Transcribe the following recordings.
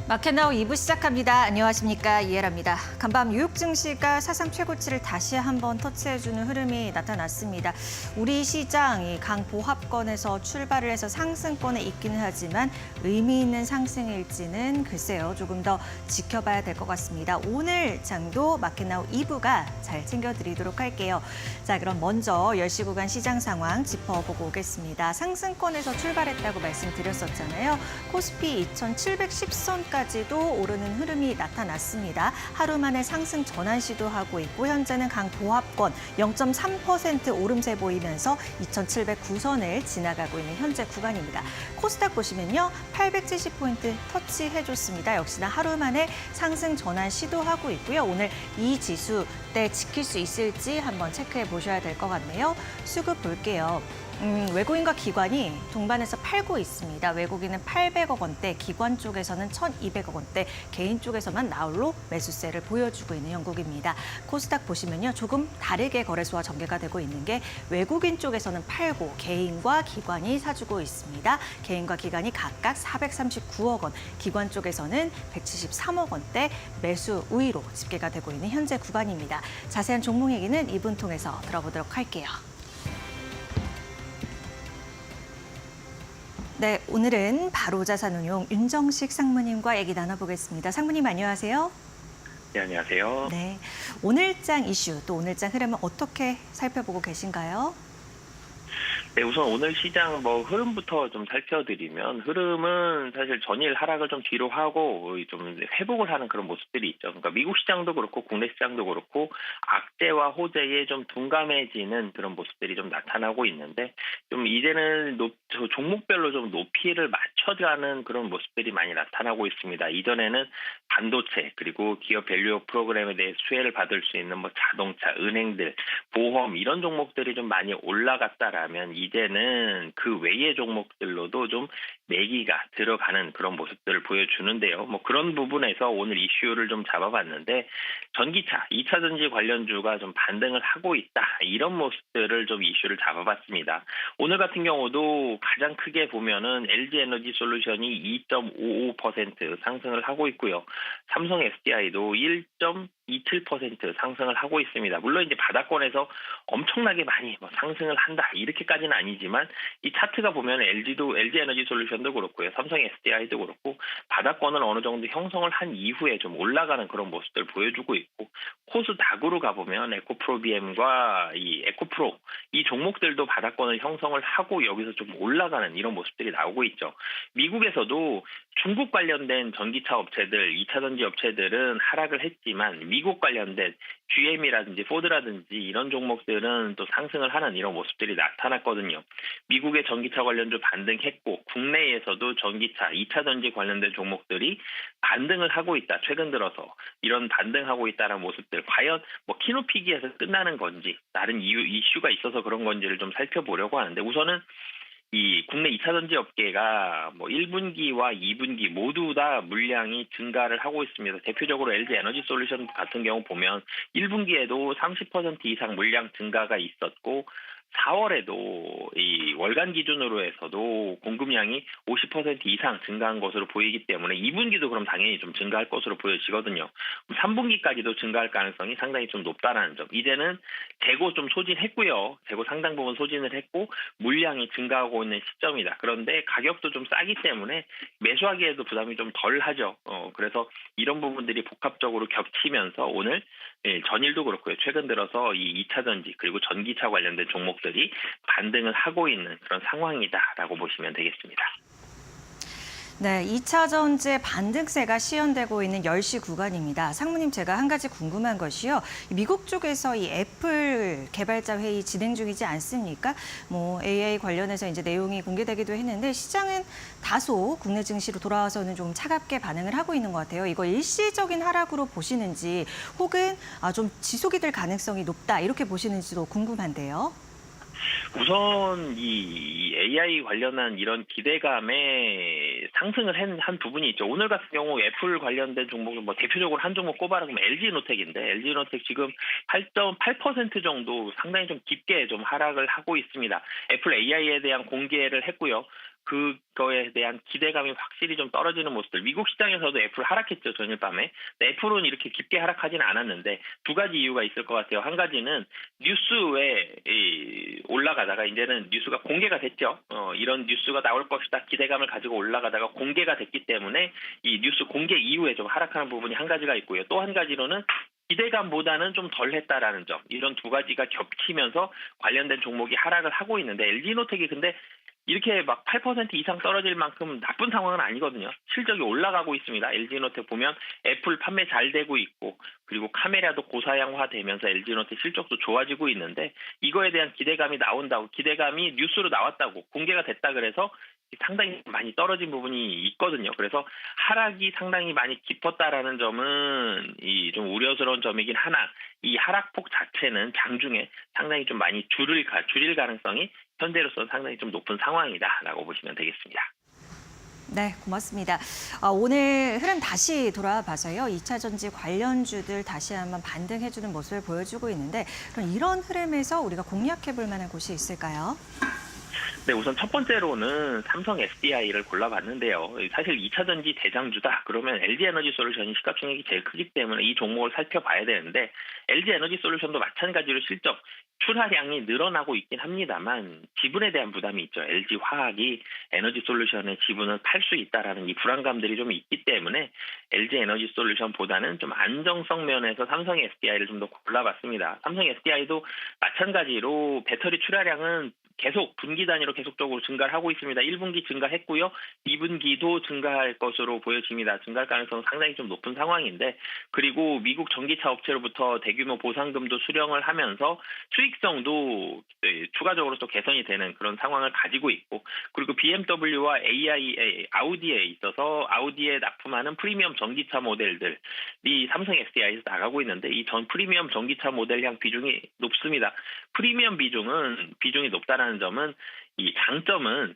마켓나우 2부 시작합니다. 안녕하십니까, 이해라입니다. 간밤 뉴욕 증시가 사상 최고치를 다시 한번 터치해주는 흐름이 나타났습니다. 우리 시장이 강보합권에서 출발을 해서 상승권에 있기는 하지만 의미 있는 상승일지는 글쎄요, 조금 더 지켜봐야 될 것 같습니다. 오늘 장도 마켓나우 2부가 잘 챙겨드리도록 할게요. 자, 그럼 먼저 10시 구간 시장 상황 짚어보고 오겠습니다. 상승권에서 출발했다고 말씀드렸었잖아요. 코스피 2710선까지 까지도 오르는 흐름이 나타났습니다. 하루 만에 상승 전환 시도하고 있고 현재는 강보합권 0.3% 오름세 보이면서 2709선을 지나가고 있는 현재 구간입니다. 코스닥 보시면요. 870포인트 터치해줬습니다. 역시나 하루 만에 상승 전환 시도하고 있고요. 오늘 이 지수대 지킬 수 있을지 한번 체크해 보셔야 될 것 같네요. 수급 볼게요. 외국인과 기관이 동반해서 팔고 있습니다. 외국인은 800억 원대, 기관 쪽에서는 1,200억 원대, 개인 쪽에서만 나홀로 매수세를 보여주고 있는 형국입니다. 코스닥 보시면요, 조금 다르게 거래소와 전개가 되고 있는 게 외국인 쪽에서는 팔고 개인과 기관이 사주고 있습니다. 개인과 기관이 각각 439억 원, 기관 쪽에서는 173억 원대 매수 우위로 집계가 되고 있는 현재 구간입니다. 자세한 종목 얘기는 2분 통해서 들어보도록 할게요. 네, 오늘은 바로자산운용 윤정식 상무님과 얘기 나눠보겠습니다. 상무님 안녕하세요. 네, 안녕하세요. 네, 오늘장 이슈 또 오늘장 흐름은 어떻게 살펴보고 계신가요? 네, 우선 오늘 시장 흐름부터 좀 살펴드리면 흐름은 사실 전일 하락을 좀 뒤로 하고 좀 회복을 하는 그런 모습들이 있죠. 그러니까 미국 시장도 그렇고 국내 시장도 그렇고 악재와 호재에 좀 둔감해지는 그런 모습들이 좀 나타나고 있는데 좀 이제는 종목별로 좀 높이를 맞춰가는 그런 모습들이 많이 나타나고 있습니다. 이전에는 반도체 그리고 기업 밸류업 프로그램에 대해 수혜를 받을 수 있는 자동차, 은행들, 보험 이런 종목들이 좀 많이 올라갔다라면 이제는 그 외의 종목들로도 좀 매기가 들어가는 그런 모습들을 보여주는데요. 그런 부분에서 오늘 이슈를 좀 잡아봤는데 전기차, 2차 전지 관련주가 좀 반등을 하고 있다. 이런 모습들을 좀 이슈를 잡아봤습니다. 오늘 같은 경우도 가장 크게 보면은 LG에너지솔루션이 2.55% 상승을 하고 있고요. 삼성 SDI도 1.27% 상승을 하고 있습니다. 물론 이제 바닥권에서 엄청나게 많이 상승을 한다 이렇게까지는 아니지만 이 차트가 보면 LG에너지솔루션도 그렇고요, 삼성 SDI도 그렇고 바닥권을 어느 정도 형성을 한 이후에 좀 올라가는 그런 모습들을 보여주고 있고 코스닥으로 가보면 에코프로비엠과 이 에코프로 이 종목들도 바닥권을 형성을 하고 여기서 좀 올라가는 이런 모습들이 나오고 있죠. 미국에서도 중국 관련된 전기차 업체들, 2차 전지 업체들은 하락을 했지만 미국 관련된 GM이라든지 포드라든지 이런 종목들은 또 상승을 하는 이런 모습들이 나타났거든요. 미국의 전기차 관련주 반등했고 국내에서도 전기차, 2차 전지 관련된 종목들이 반등을 하고 있다. 최근 들어서 이런 반등하고 있다는 모습들 과연 키노피기에서 끝나는 건지 다른 이슈가 있어서 그런 건지를 좀 살펴보려고 하는데 우선은 이 국내 2차 전지 업계가 1분기와 2분기 모두 다 물량이 증가를 하고 있습니다. 대표적으로 LG 에너지 솔루션 같은 경우 보면 1분기에도 30% 이상 물량 증가가 있었고 4월에도 이 월간 기준으로 해서도 공급량이 50% 이상 증가한 것으로 보이기 때문에 2분기도 그럼 당연히 좀 증가할 것으로 보여지거든요. 3분기까지도 증가할 가능성이 상당히 좀 높다라는 점. 이제는 재고 좀 소진했고요. 재고 상당 부분 소진을 했고 물량이 증가하고 있는 시점이다. 그런데 가격도 좀 싸기 때문에 매수하기에도 부담이 좀 덜 하죠. 그래서 이런 부분들이 복합적으로 겹치면서 오늘 전일도 그렇고요. 최근 들어서 이 2차 전지 그리고 전기차 관련된 종목들이 반등을 하고 있는 그런 상황이다라고 보시면 되겠습니다. 네, 2차 전지의 반등세가 시현되고 있는 10시 구간입니다. 상무님, 제가 한 가지 궁금한 것이요. 미국 쪽에서 이 애플 개발자 회의 진행 중이지 않습니까? AI 관련해서 이제 내용이 공개되기도 했는데 시장은 다소 국내 증시로 돌아와서는 좀 차갑게 반응을 하고 있는 것 같아요. 이거 일시적인 하락으로 보시는지 혹은 좀 지속이 될 가능성이 높다 이렇게 보시는지도 궁금한데요. 우선 이 AI 관련한 이런 기대감에 상승을 한 부분이 있죠. 오늘 같은 경우 애플 관련된 종목은 대표적으로 한 종목 꼽아라면 LG노텍인데 LG노텍 지금 8.8% 정도 상당히 좀 깊게 좀 하락을 하고 있습니다. 애플 AI에 대한 공개를 했고요. 그거에 대한 기대감이 확실히 좀 떨어지는 모습들. 미국 시장에서도 애플 하락했죠, 전일 밤에. 근데 애플은 이렇게 깊게 하락하지는 않았는데 두 가지 이유가 있을 것 같아요. 한 가지는 뉴스에 올라가다가 이제는 뉴스가 공개가 됐죠. 이런 뉴스가 나올 것이다 기대감을 가지고 올라가다가 공개가 됐기 때문에 이 뉴스 공개 이후에 좀 하락하는 부분이 한 가지가 있고요. 또 한 가지로는 기대감보다는 좀 덜했다라는 점. 이런 두 가지가 겹치면서 관련된 종목이 하락을 하고 있는데 LG노텍이 근데 이렇게 막 8% 이상 떨어질 만큼 나쁜 상황은 아니거든요. 실적이 올라가고 있습니다. LG노텍 보면 애플 판매 잘 되고 있고 그리고 카메라도 고사양화되면서 LG노텍 실적도 좋아지고 있는데 이거에 대한 기대감이 나온다고 기대감이 뉴스로 나왔다고 공개가 됐다 그래서 상당히 많이 떨어진 부분이 있거든요. 그래서 하락이 상당히 많이 깊었다라는 점은 이 좀 우려스러운 점이긴 하나 이 하락폭 자체는 장중에 상당히 좀 많이 줄일 가능성이 현재로서는 상당히 좀 높은 상황이다라고 보시면 되겠습니다. 네, 고맙습니다. 오늘 흐름 다시 돌아봐서요. 2차 전지 관련주들 다시 한번 반등해주는 모습을 보여주고 있는데 그럼 이런 흐름에서 우리가 공략해 볼 만한 곳이 있을까요? 네, 우선 첫 번째로는 삼성 SDI를 골라봤는데요. 사실 2차 전지 대장주다. 그러면 LG에너지솔루션이 시가총액이 제일 크기 때문에 이 종목을 살펴봐야 되는데 LG에너지솔루션도 마찬가지로 실적 출하량이 늘어나고 있긴 합니다만 지분에 대한 부담이 있죠. LG화학이 에너지솔루션의 지분을 팔 수 있다라는 이 불안감들이 좀 있기 때문에 LG에너지솔루션보다는 좀 안정성 면에서 삼성 SDI를 좀 더 골라봤습니다. 삼성 SDI도 마찬가지로 배터리 출하량은 계속 분기 단위로 계속적으로 증가를 하고 있습니다. 1분기 증가했고요. 2분기도 증가할 것으로 보여집니다. 증가할 가능성은 상당히 좀 높은 상황인데 그리고 미국 전기차 업체로부터 대규모 보상금도 수령을 하면서 수익성도 추가적으로 또 개선이 되는 그런 상황을 가지고 있고 그리고 BMW와 아우디에 있어서 아우디에 납품하는 프리미엄 전기차 모델들이 삼성 SDI에서 나가고 있는데 이 전 프리미엄 전기차 모델량 비중이 높습니다. 프리미엄 비중이 높다는 점은 이 장점은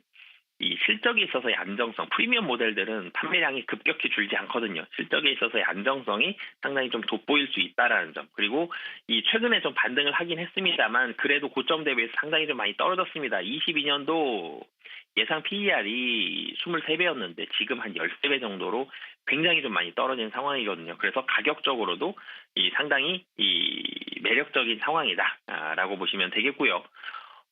이 실적에 있어서의 안정성, 프리미엄 모델들은 판매량이 급격히 줄지 않거든요. 실적에 있어서의 안정성이 상당히 좀 돋보일 수 있다라는 점. 그리고 이 최근에 좀 반등을 하긴 했습니다만 그래도 고점 대비해서 상당히 좀 많이 떨어졌습니다. 22년도 예상 PER이 23배였는데 지금 한 13배 정도로 굉장히 좀 많이 떨어진 상황이거든요. 그래서 가격적으로도 상당히 매력적인 상황이다라고 보시면 되겠고요.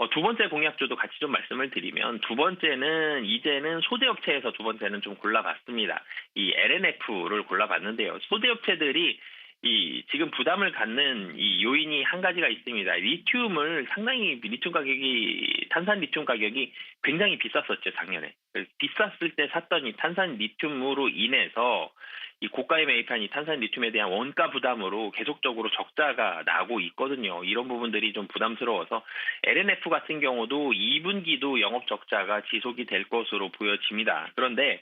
두 번째 공약주도 같이 좀 말씀을 드리면 두 번째는 이제는 소재업체에서 두 번째는 좀 골라봤습니다. 이 LNF를 골라봤는데요. 소재업체들이 지금 부담을 갖는 이 요인이 한 가지가 있습니다. 탄산 리튬 가격이 굉장히 비쌌었죠, 작년에. 비쌌을 때 샀더니 탄산 리튬으로 인해서 이 고가에 매입한 이 탄산 리튬에 대한 원가 부담으로 계속적으로 적자가 나고 있거든요. 이런 부분들이 좀 부담스러워서 LNF 같은 경우도 2분기도 영업 적자가 지속이 될 것으로 보여집니다. 그런데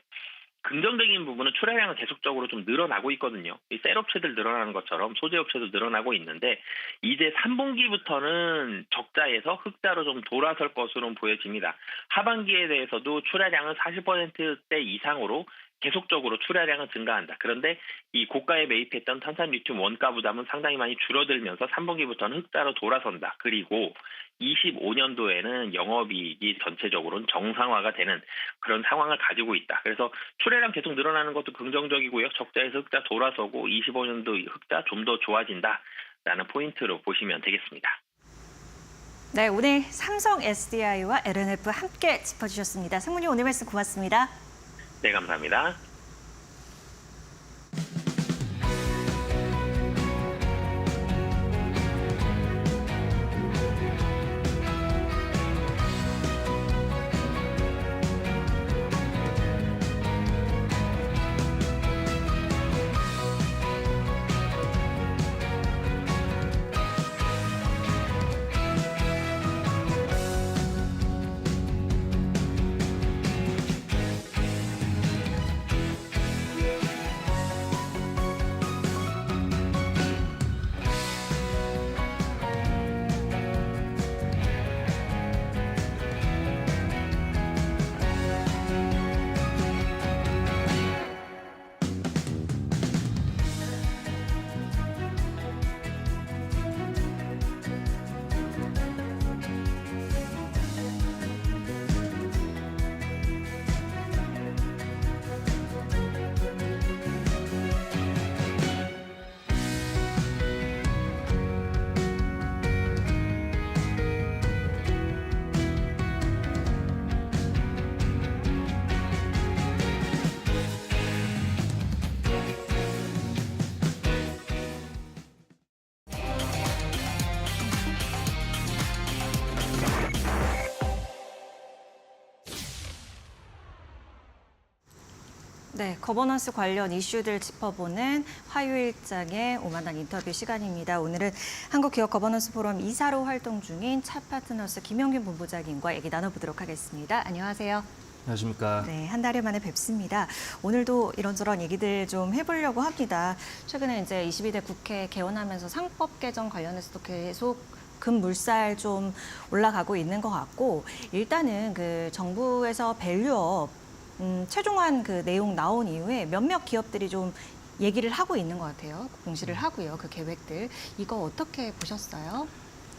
긍정적인 부분은 출하량은 계속적으로 좀 늘어나고 있거든요. 이 셀업체들 늘어나는 것처럼 소재업체도 늘어나고 있는데 이제 3분기부터는 적자에서 흑자로 좀 돌아설 것으로 보여집니다. 하반기에 대해서도 출하량은 40%대 이상으로 계속적으로 출하량은 증가한다. 그런데 이 고가에 매입했던 탄산 리튬 원가 부담은 상당히 많이 줄어들면서 3분기부터는 흑자로 돌아선다. 그리고 25년도에는 영업이익이 전체적으로는 정상화가 되는 그런 상황을 가지고 있다. 그래서 출하량 계속 늘어나는 것도 긍정적이고요. 적자에서 흑자 돌아서고 25년도 흑자 좀 더 좋아진다라는 포인트로 보시면 되겠습니다. 네, 오늘 삼성 SDI와 LNF 함께 짚어주셨습니다. 상무님 오늘 말씀 고맙습니다. 네, 감사합니다. 네, 거버넌스 관련 이슈들 짚어보는 화요일장의 오만한 인터뷰 시간입니다. 오늘은 한국기업 거버넌스 포럼 이사로 활동 중인 차파트너스 김영균 본부장님과 얘기 나눠보도록 하겠습니다. 안녕하세요. 안녕하십니까. 네, 한 달여 만에 뵙습니다. 오늘도 이런저런 얘기들 좀 해보려고 합니다. 최근에 이제 22대 국회 개원하면서 상법 개정 관련해서도 계속 급물살 좀 올라가고 있는 것 같고, 일단은 그 정부에서 밸류업 최종안 그 내용 나온 이후에 몇몇 기업들이 좀 얘기를 하고 있는 것 같아요. 공시를 하고요. 그 계획들. 이거 어떻게 보셨어요?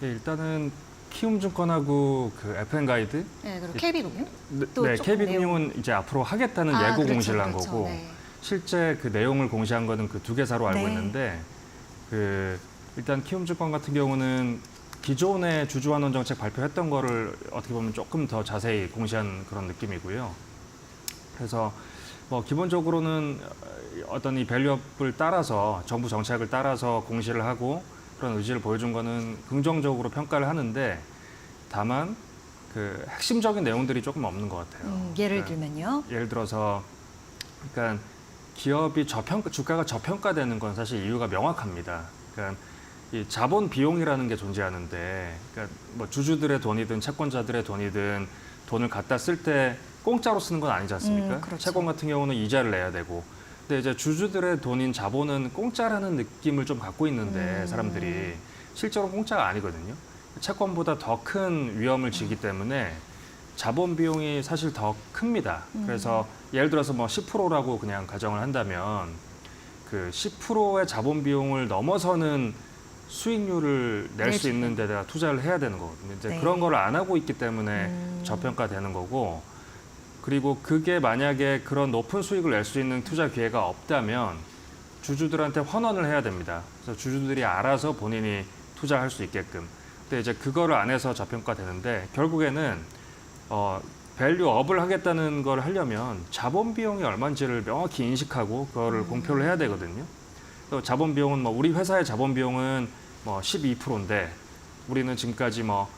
네, 일단은 키움증권하고 그 FN가이드, 네, 그리고 KB금융? 네, 또 네, 조금 KB금융은 이제 앞으로 하겠다는 예고 그렇죠, 공시를 한 그렇죠. 거고 네. 실제 그 내용을 공시한 거는 그 두 개사로 알고 네. 있는데 그 일단 키움증권 같은 경우는 기존의 주주환원 정책 발표했던 거를 어떻게 보면 조금 더 자세히 공시한 그런 느낌이고요. 그래서 뭐 기본적으로는 어떤 이 밸류업을 따라서 정부 정책을 따라서 공시를 하고 그런 의지를 보여준 거는 긍정적으로 평가를 하는데 다만 그 핵심적인 내용들이 조금 없는 것 같아요. 예를 그러니까 들면요. 예를 들어서 그러니까 기업이 주가가 저평가되는 건 사실 이유가 명확합니다. 그러니까 이 자본 비용이라는 게 존재하는데, 그러니까 뭐 주주들의 돈이든 채권자들의 돈이든 돈을 갖다 쓸 때 공짜로 쓰는 건 아니지 않습니까? 그렇죠. 채권 같은 경우는 이자를 내야 되고, 근데 이제 주주들의 돈인 자본은 공짜라는 느낌을 좀 갖고 있는데 사람들이 실제로 공짜가 아니거든요. 채권보다 더 큰 위험을 지기 때문에 자본 비용이 사실 더 큽니다. 그래서 예를 들어서 뭐 10%라고 그냥 가정을 한다면 그 10%의 자본 비용을 넘어서는 수익률을 낼 수 있는 데다가 투자를 해야 되는 거거든요. 이제 네. 그런 걸 안 하고 있기 때문에 저평가되는 거고, 그리고 그게 만약에 그런 높은 수익을 낼 수 있는 투자 기회가 없다면 주주들한테 환원을 해야 됩니다. 그래서 주주들이 알아서 본인이 투자할 수 있게끔. 근데 이제 그거를 안 해서 저평가되는데 결국에는 밸류업을 하겠다는 걸 하려면 자본 비용이 얼마인지를 명확히 인식하고 그거를 공표를 해야 되거든요. 또 자본 비용은 뭐 우리 회사의 자본 비용은 뭐 12%인데 우리는 지금까지 뭐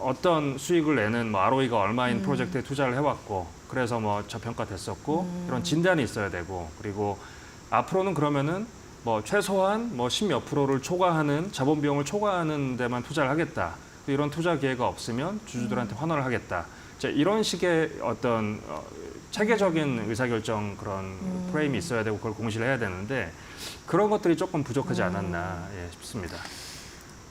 어떤 수익을 내는 뭐 ROE가 얼마인 프로젝트에 투자를 해왔고 그래서 뭐 저평가됐었고 이런 진단이 있어야 되고, 그리고 앞으로는 그러면은 뭐 최소한 뭐 10몇 프로를 초과하는 자본 비용을 초과하는 데만 투자를 하겠다. 또 이런 투자 기회가 없으면 주주들한테 환원을 하겠다. 이제 이런 식의 어떤 체계적인 의사결정 그런 프레임이 있어야 되고 그걸 공시를 해야 되는데 그런 것들이 조금 부족하지 않았나 싶습니다.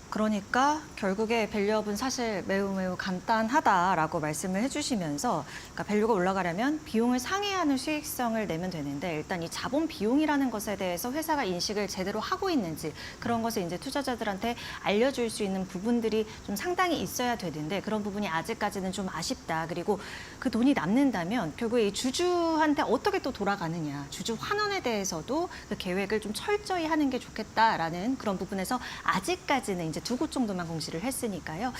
그러니까 결국에 밸류업은 사실 매우 간단하다라고 말씀을 해주시면서, 그러니까 밸류가 올라가려면 비용을 상회하는 수익성을 내면 되는데 일단 이 자본 비용이라는 것에 대해서 회사가 인식을 제대로 하고 있는지 그런 것을 이제 투자자들한테 알려줄 수 있는 부분들이 좀 상당히 있어야 되는데 그런 부분이 아직까지는 좀 아쉽다. 그리고 그 돈이 남는다면 결국에 이 주주한테 어떻게 또 돌아가느냐, 주주 환원에 대해서도 그 계획을 좀 철저히 하는 게 좋겠다라는 그런 부분에서 아직까지는 이제 두 곳 정도만 공시를 했으니까요.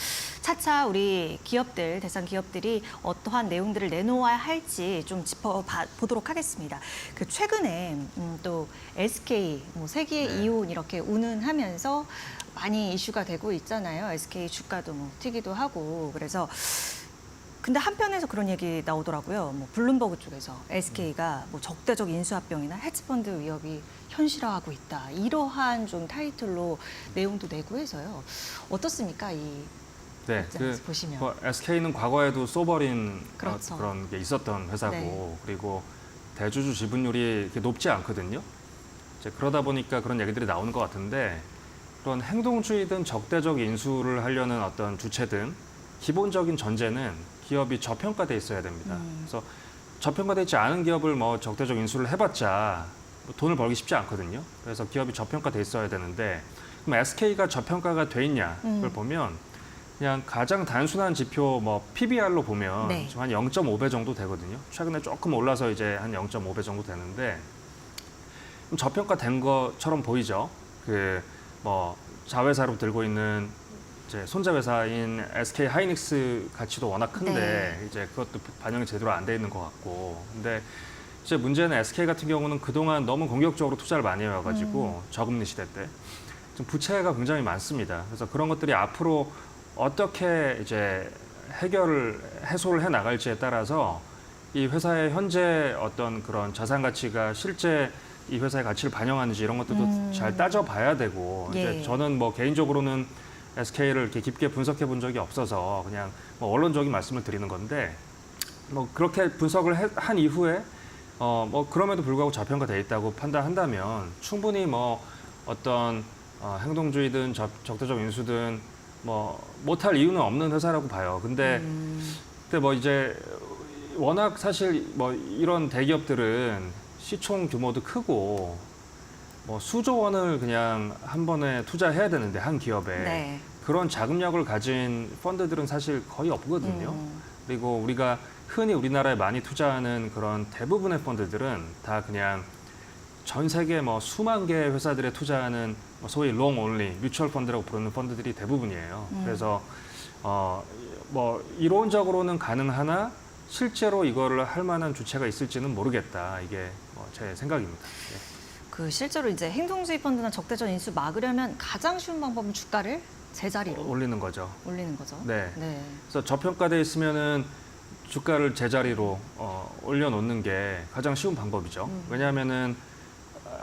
차차 우리 기업들, 대상 기업들이 어떠한 내용들을 내놓아야 할지 좀 짚어보도록 하겠습니다. 그 최근에 또 SK, 뭐 세기의 이혼 이렇게 운운하면서 많이 이슈가 되고 있잖아요. SK 주가도 뭐 튀기도 하고. 그래서 근데 한편에서 그런 얘기 나오더라고요. 뭐 블룸버그 쪽에서 SK가 뭐 적대적 인수합병이나 헤지펀드 위협이 현실화하고 있다. 이러한 좀 타이틀로 내용도 내고 해서요. 어떻습니까? 이 네, 보시면. 뭐 SK는 과거에도 쏘버린 그렇죠. 그런 게 있었던 회사고, 네. 그리고 대주주 지분율이 이렇게 높지 않거든요. 이제 그러다 보니까 그런 얘기들이 나오는 것 같은데, 그런 행동주의든 적대적 인수를 하려는 어떤 주체든 기본적인 전제는 기업이 저평가돼 있어야 됩니다. 그래서 저평가돼 있지 않은 기업을 뭐 적대적 인수를 해봤자 뭐 돈을 벌기 쉽지 않거든요. 그래서 기업이 저평가돼 있어야 되는데, 그럼 SK가 저평가가 돼 있냐 그걸 보면 그냥 가장 단순한 지표 뭐 PBR로 보면 네. 지금 한 0.5배 정도 되거든요. 최근에 조금 올라서 이제 한 0.5배 정도 되는데 좀 저평가된 것처럼 보이죠. 그 뭐 자회사로 들고 있는 이제 손자 회사인 SK 하이닉스 가치도 워낙 큰데 네. 이제 그것도 반영이 제대로 안 돼 있는 것 같고, 근데 이제 문제는 SK 같은 경우는 그동안 너무 공격적으로 투자를 많이 해와가지고 저금리 시대 때 좀 부채가 굉장히 많습니다. 그래서 그런 것들이 앞으로 어떻게 이제 해소를 해 나갈지에 따라서 이 회사의 현재 어떤 그런 자산 가치가 실제 이 회사의 가치를 반영하는지 이런 것들도 잘 따져봐야 되고 예. 이제 저는 뭐 개인적으로는 SK를 이렇게 깊게 분석해 본 적이 없어서 그냥 뭐 원론적인 말씀을 드리는 건데 뭐 그렇게 분석을 한 이후에 뭐 그럼에도 불구하고 저평가돼 있다고 판단한다면 충분히 뭐 어떤 행동주의든 적대적 인수든 뭐 못할 이유는 없는 회사라고 봐요. 근데 뭐 이제 워낙 사실 뭐 이런 대기업들은 시총 규모도 크고 뭐 수조 원을 그냥 한 번에 투자해야 되는데 한 기업에 네. 그런 자금력을 가진 펀드들은 사실 거의 없거든요. 그리고 우리가 흔히 우리나라에 많이 투자하는 그런 대부분의 펀드들은 다 그냥 전 세계 뭐 수만 개의 회사들에 투자하는 소위 롱 온리 뮤추얼 펀드라고 부르는 펀드들이 대부분이에요. 그래서 뭐 이론적으로는 가능하나 실제로 이거를 할 만한 주체가 있을지는 모르겠다. 이게 제 생각입니다. 네. 그 실제로 이제 행동주의 펀드나 적대적 인수 막으려면 가장 쉬운 방법은 주가를 제자리로 올리는 거죠. 올리는 거죠. 네. 네. 그래서 저평가돼 있으면은 주가를 제자리로 올려놓는 게 가장 쉬운 방법이죠. 왜냐하면은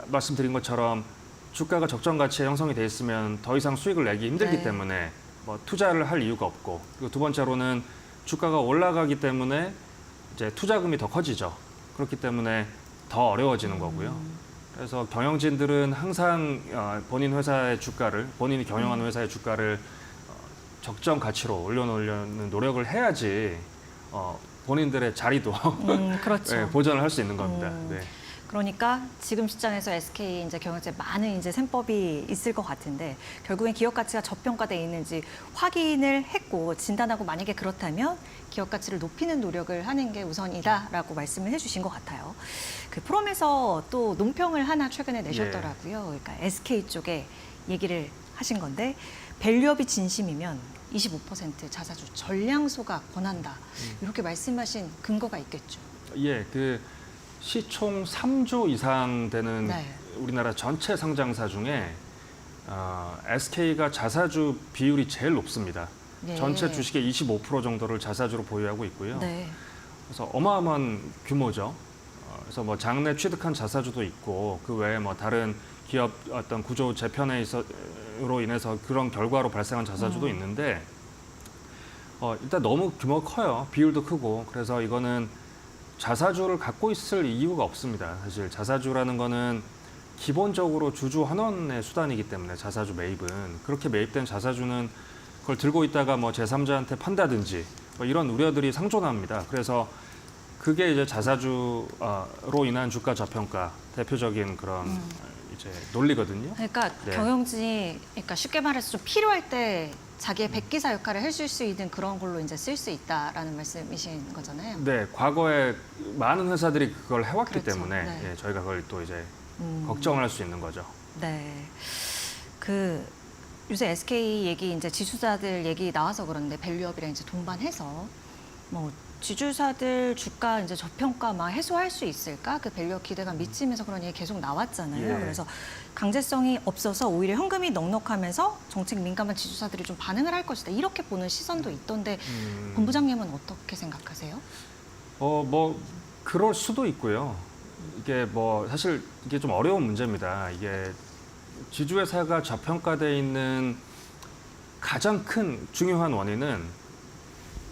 말씀드린 것처럼 주가가 적정 가치에 형성이 돼 있으면 더 이상 수익을 내기 힘들기 네. 때문에 뭐 투자를 할 이유가 없고 그리고 두 번째로는 주가가 올라가기 때문에 이제 투자금이 더 커지죠. 그렇기 때문에 더 어려워지는 거고요. 그래서 경영진들은 항상 본인 회사의 주가를 본인이 경영하는 회사의 주가를 적정 가치로 올려놓으려는 노력을 해야지 본인들의 자리도 그렇죠. 네, 보전을 할 수 있는 겁니다. 네. 그러니까 지금 시장에서 SK 이제 경영제 많은 이제 셈법이 있을 것 같은데 결국엔 기업 가치가 저평가돼 있는지 확인을 했고 진단하고 만약에 그렇다면 기업 가치를 높이는 노력을 하는 게 우선이다라고 말씀을 해주신 것 같아요. 그 프롬에서 또 논평을 하나 최근에 내셨더라고요. 그러니까 SK 쪽에 얘기를 하신 건데 밸류업이 진심이면 25% 자사주 전량 소각 권한다. 이렇게 말씀하신 근거가 있겠죠. 예, 그 시총 3조 이상 되는 네. 우리나라 전체 상장사 중에 SK가 자사주 비율이 제일 높습니다. 네. 전체 주식의 25% 정도를 자사주로 보유하고 있고요. 네. 그래서 어마어마한 규모죠. 그래서 뭐 장내 취득한 자사주도 있고 그 외에 뭐 다른 기업 어떤 구조 재편으로 인해서 그런 결과로 발생한 자사주도 있는데 일단 너무 규모가 커요. 비율도 크고 그래서 이거는 자사주를 갖고 있을 이유가 없습니다. 사실 자사주라는 거는 기본적으로 주주 환원의 수단이기 때문에 자사주 매입은 그렇게 매입된 자사주는 그걸 들고 있다가 뭐 제3자한테 판다든지 뭐 이런 우려들이 상존합니다. 그래서 그게 이제 자사주로 인한 주가 저평가 대표적인 그런 이제 논리거든요. 그러니까 네. 경영진이 그러니까 쉽게 말해서 좀 필요할 때 자기의 백기사 역할을 해줄 수 있는 그런 걸로 이제 쓸 수 있다라는 말씀이신 거잖아요. 네, 과거에 많은 회사들이 그걸 해왔기 그렇죠. 때문에 네. 예, 저희가 그걸 또 이제 걱정을 할 수 있는 거죠. 네. 그 요새 SK 얘기 이제 지주사들 얘기 나와서 그런데 밸류업이랑 이제 동반해서 뭐 지주사들 주가 이제 저평가 막 해소할 수 있을까? 그 밸류업 기대감 미치면서 그런 얘기 계속 나왔잖아요. 예. 그래서 강제성이 없어서 오히려 현금이 넉넉하면서 정책 민감한 지주사들이 좀 반응을 할 것이다. 이렇게 보는 시선도 있던데 본부장님은 어떻게 생각하세요? 뭐 그럴 수도 있고요. 이게 뭐 사실 이게 좀 어려운 문제입니다. 이게 지주회사가 저평가돼 있는 가장 큰 중요한 원인은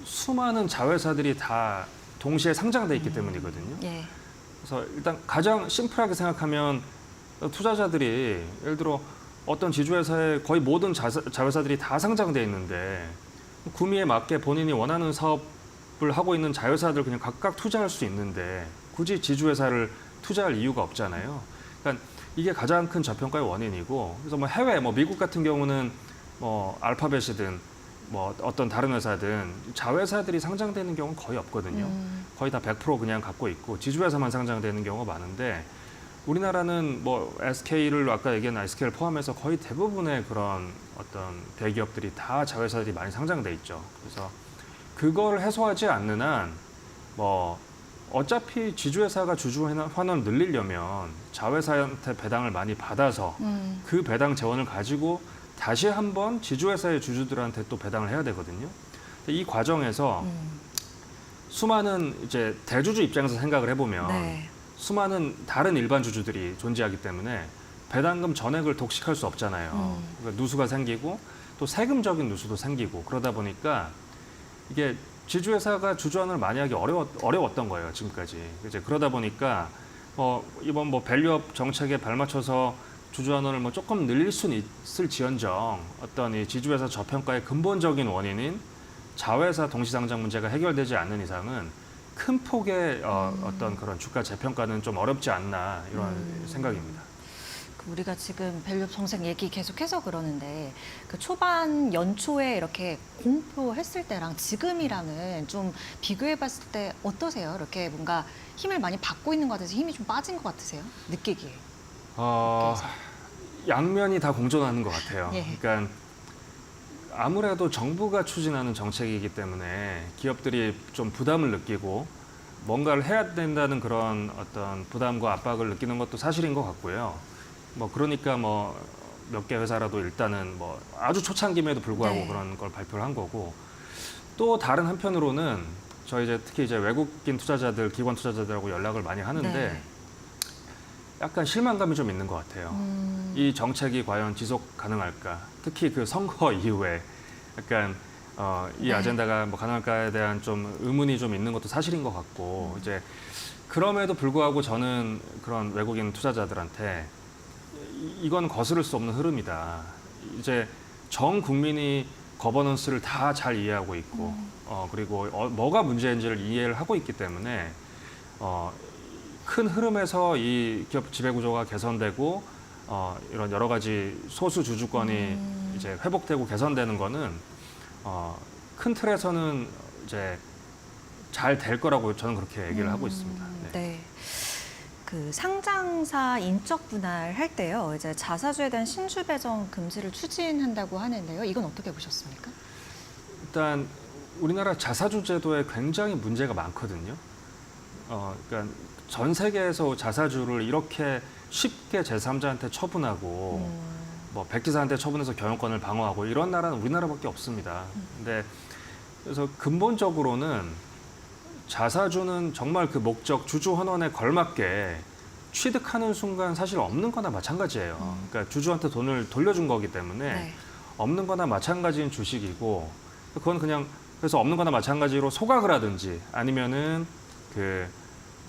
수많은 자회사들이 다 동시에 상장돼 있기 때문이거든요. 예. 그래서 일단 가장 심플하게 생각하면 투자자들이 예를 들어 어떤 지주회사의 거의 모든 자회사들이 다 상장돼 있는데 구미에 맞게 본인이 원하는 사업을 하고 있는 자회사들 그냥 각각 투자할 수 있는데 굳이 지주회사를 투자할 이유가 없잖아요. 그러니까 이게 가장 큰 저평가의 원인이고 그래서 뭐 해외 뭐 미국 같은 경우는 뭐 알파벳이든 뭐 어떤 다른 회사든 자회사들이 상장되는 경우는 거의 없거든요. 거의 다 100% 그냥 갖고 있고 지주회사만 상장되는 경우가 많은데 우리나라는 뭐 SK를 아까 얘기한 SK를 포함해서 거의 대부분의 그런 어떤 대기업들이 다 자회사들이 많이 상장돼 있죠. 그래서 그걸 해소하지 않는 한 뭐 어차피 지주회사가 주주 환원을 늘리려면 자회사한테 배당을 많이 받아서 그 배당 재원을 가지고 다시 한번 지주회사의 주주들한테 또 배당을 해야 되거든요. 이 과정에서 수많은 이제 대주주 입장에서 생각을 해보면 네. 수많은 다른 일반 주주들이 존재하기 때문에 배당금 전액을 독식할 수 없잖아요. 그러니까 누수가 생기고 또 세금적인 누수도 생기고 그러다 보니까 이게 지주회사가 주주환원을 많이 하기 어려웠던 거예요, 지금까지. 이제 그러다 보니까 이번 밸류업 정책에 발맞춰서 주주환원을 조금 늘릴 수는 있을지언정 어떤 이 지주회사 저평가의 근본적인 원인인 자회사 동시상장 문제가 해결되지 않는 이상은 큰 폭의 어떤 그런 주가 재평가는 좀 어렵지 않나 이런 생각입니다. 우리가 지금 밸류업 정책 얘기 계속해서 그러는데 그 초반 연초에 이렇게 공표했을 때랑 지금이랑은 좀 비교해봤을 때 어떠세요? 이렇게 뭔가 힘을 많이 받고 있는 것 같아서 힘이 좀 빠진 것 같으세요? 느끼기에. 양면이 다 공존하는 것 같아요. 예. 그러니까 아무래도 정부가 추진하는 정책이기 때문에 기업들이 좀 부담을 느끼고 뭔가를 해야 된다는 그런 어떤 부담과 압박을 느끼는 것도 사실인 것 같고요. 그러니까 몇 개 회사라도 일단은 아주 초창기임에도 불구하고 네. 그런 걸 발표를 한 거고 또 다른 한편으로는 저희 특히 외국인 투자자들, 기관 투자자들하고 연락을 많이 하는데 네. 약간 실망감이 좀 있는 것 같아요. 이 정책이 과연 지속 가능할까? 특히 그 선거 이후에 약간 이 네. 아젠다가 가능할까에 대한 좀 의문이 좀 있는 것도 사실인 것 같고 이제 그럼에도 불구하고 저는 그런 외국인 투자자들한테 이건 거스를 수 없는 흐름이다. 이제 전 국민이 거버넌스를 다 잘 이해하고 있고 그리고 뭐가 문제인지를 이해를 하고 있기 때문에 큰 흐름에서 이 기업 지배 구조가 개선되고 이런 여러 가지 소수 주주권이 이제 회복되고 개선되는 거는 큰 틀에서는 이제 잘 될 거라고 저는 그렇게 얘기를 하고 있습니다. 네. 그 상장사 인적 분할할 때요, 이제 자사주에 대한 신주 배정 금지를 추진한다고 하는데요. 이건 어떻게 보셨습니까? 일단 우리나라 자사주 제도에 굉장히 문제가 많거든요. 그러니까 전 세계에서 자사주를 이렇게 쉽게 제3자한테 처분하고 백지사한테 처분해서 경영권을 방어하고 이런 나라는 우리나라밖에 없습니다. 근데 그래서 근본적으로는 자사주는 정말 그 목적 주주 환원에 걸맞게 취득하는 순간 사실 없는 거나 마찬가지예요. 그러니까 주주한테 돈을 돌려준 거기 때문에 네. 없는 거나 마찬가지인 주식이고 그건 그냥 그래서 없는 거나 마찬가지로 소각을 하든지 아니면은 그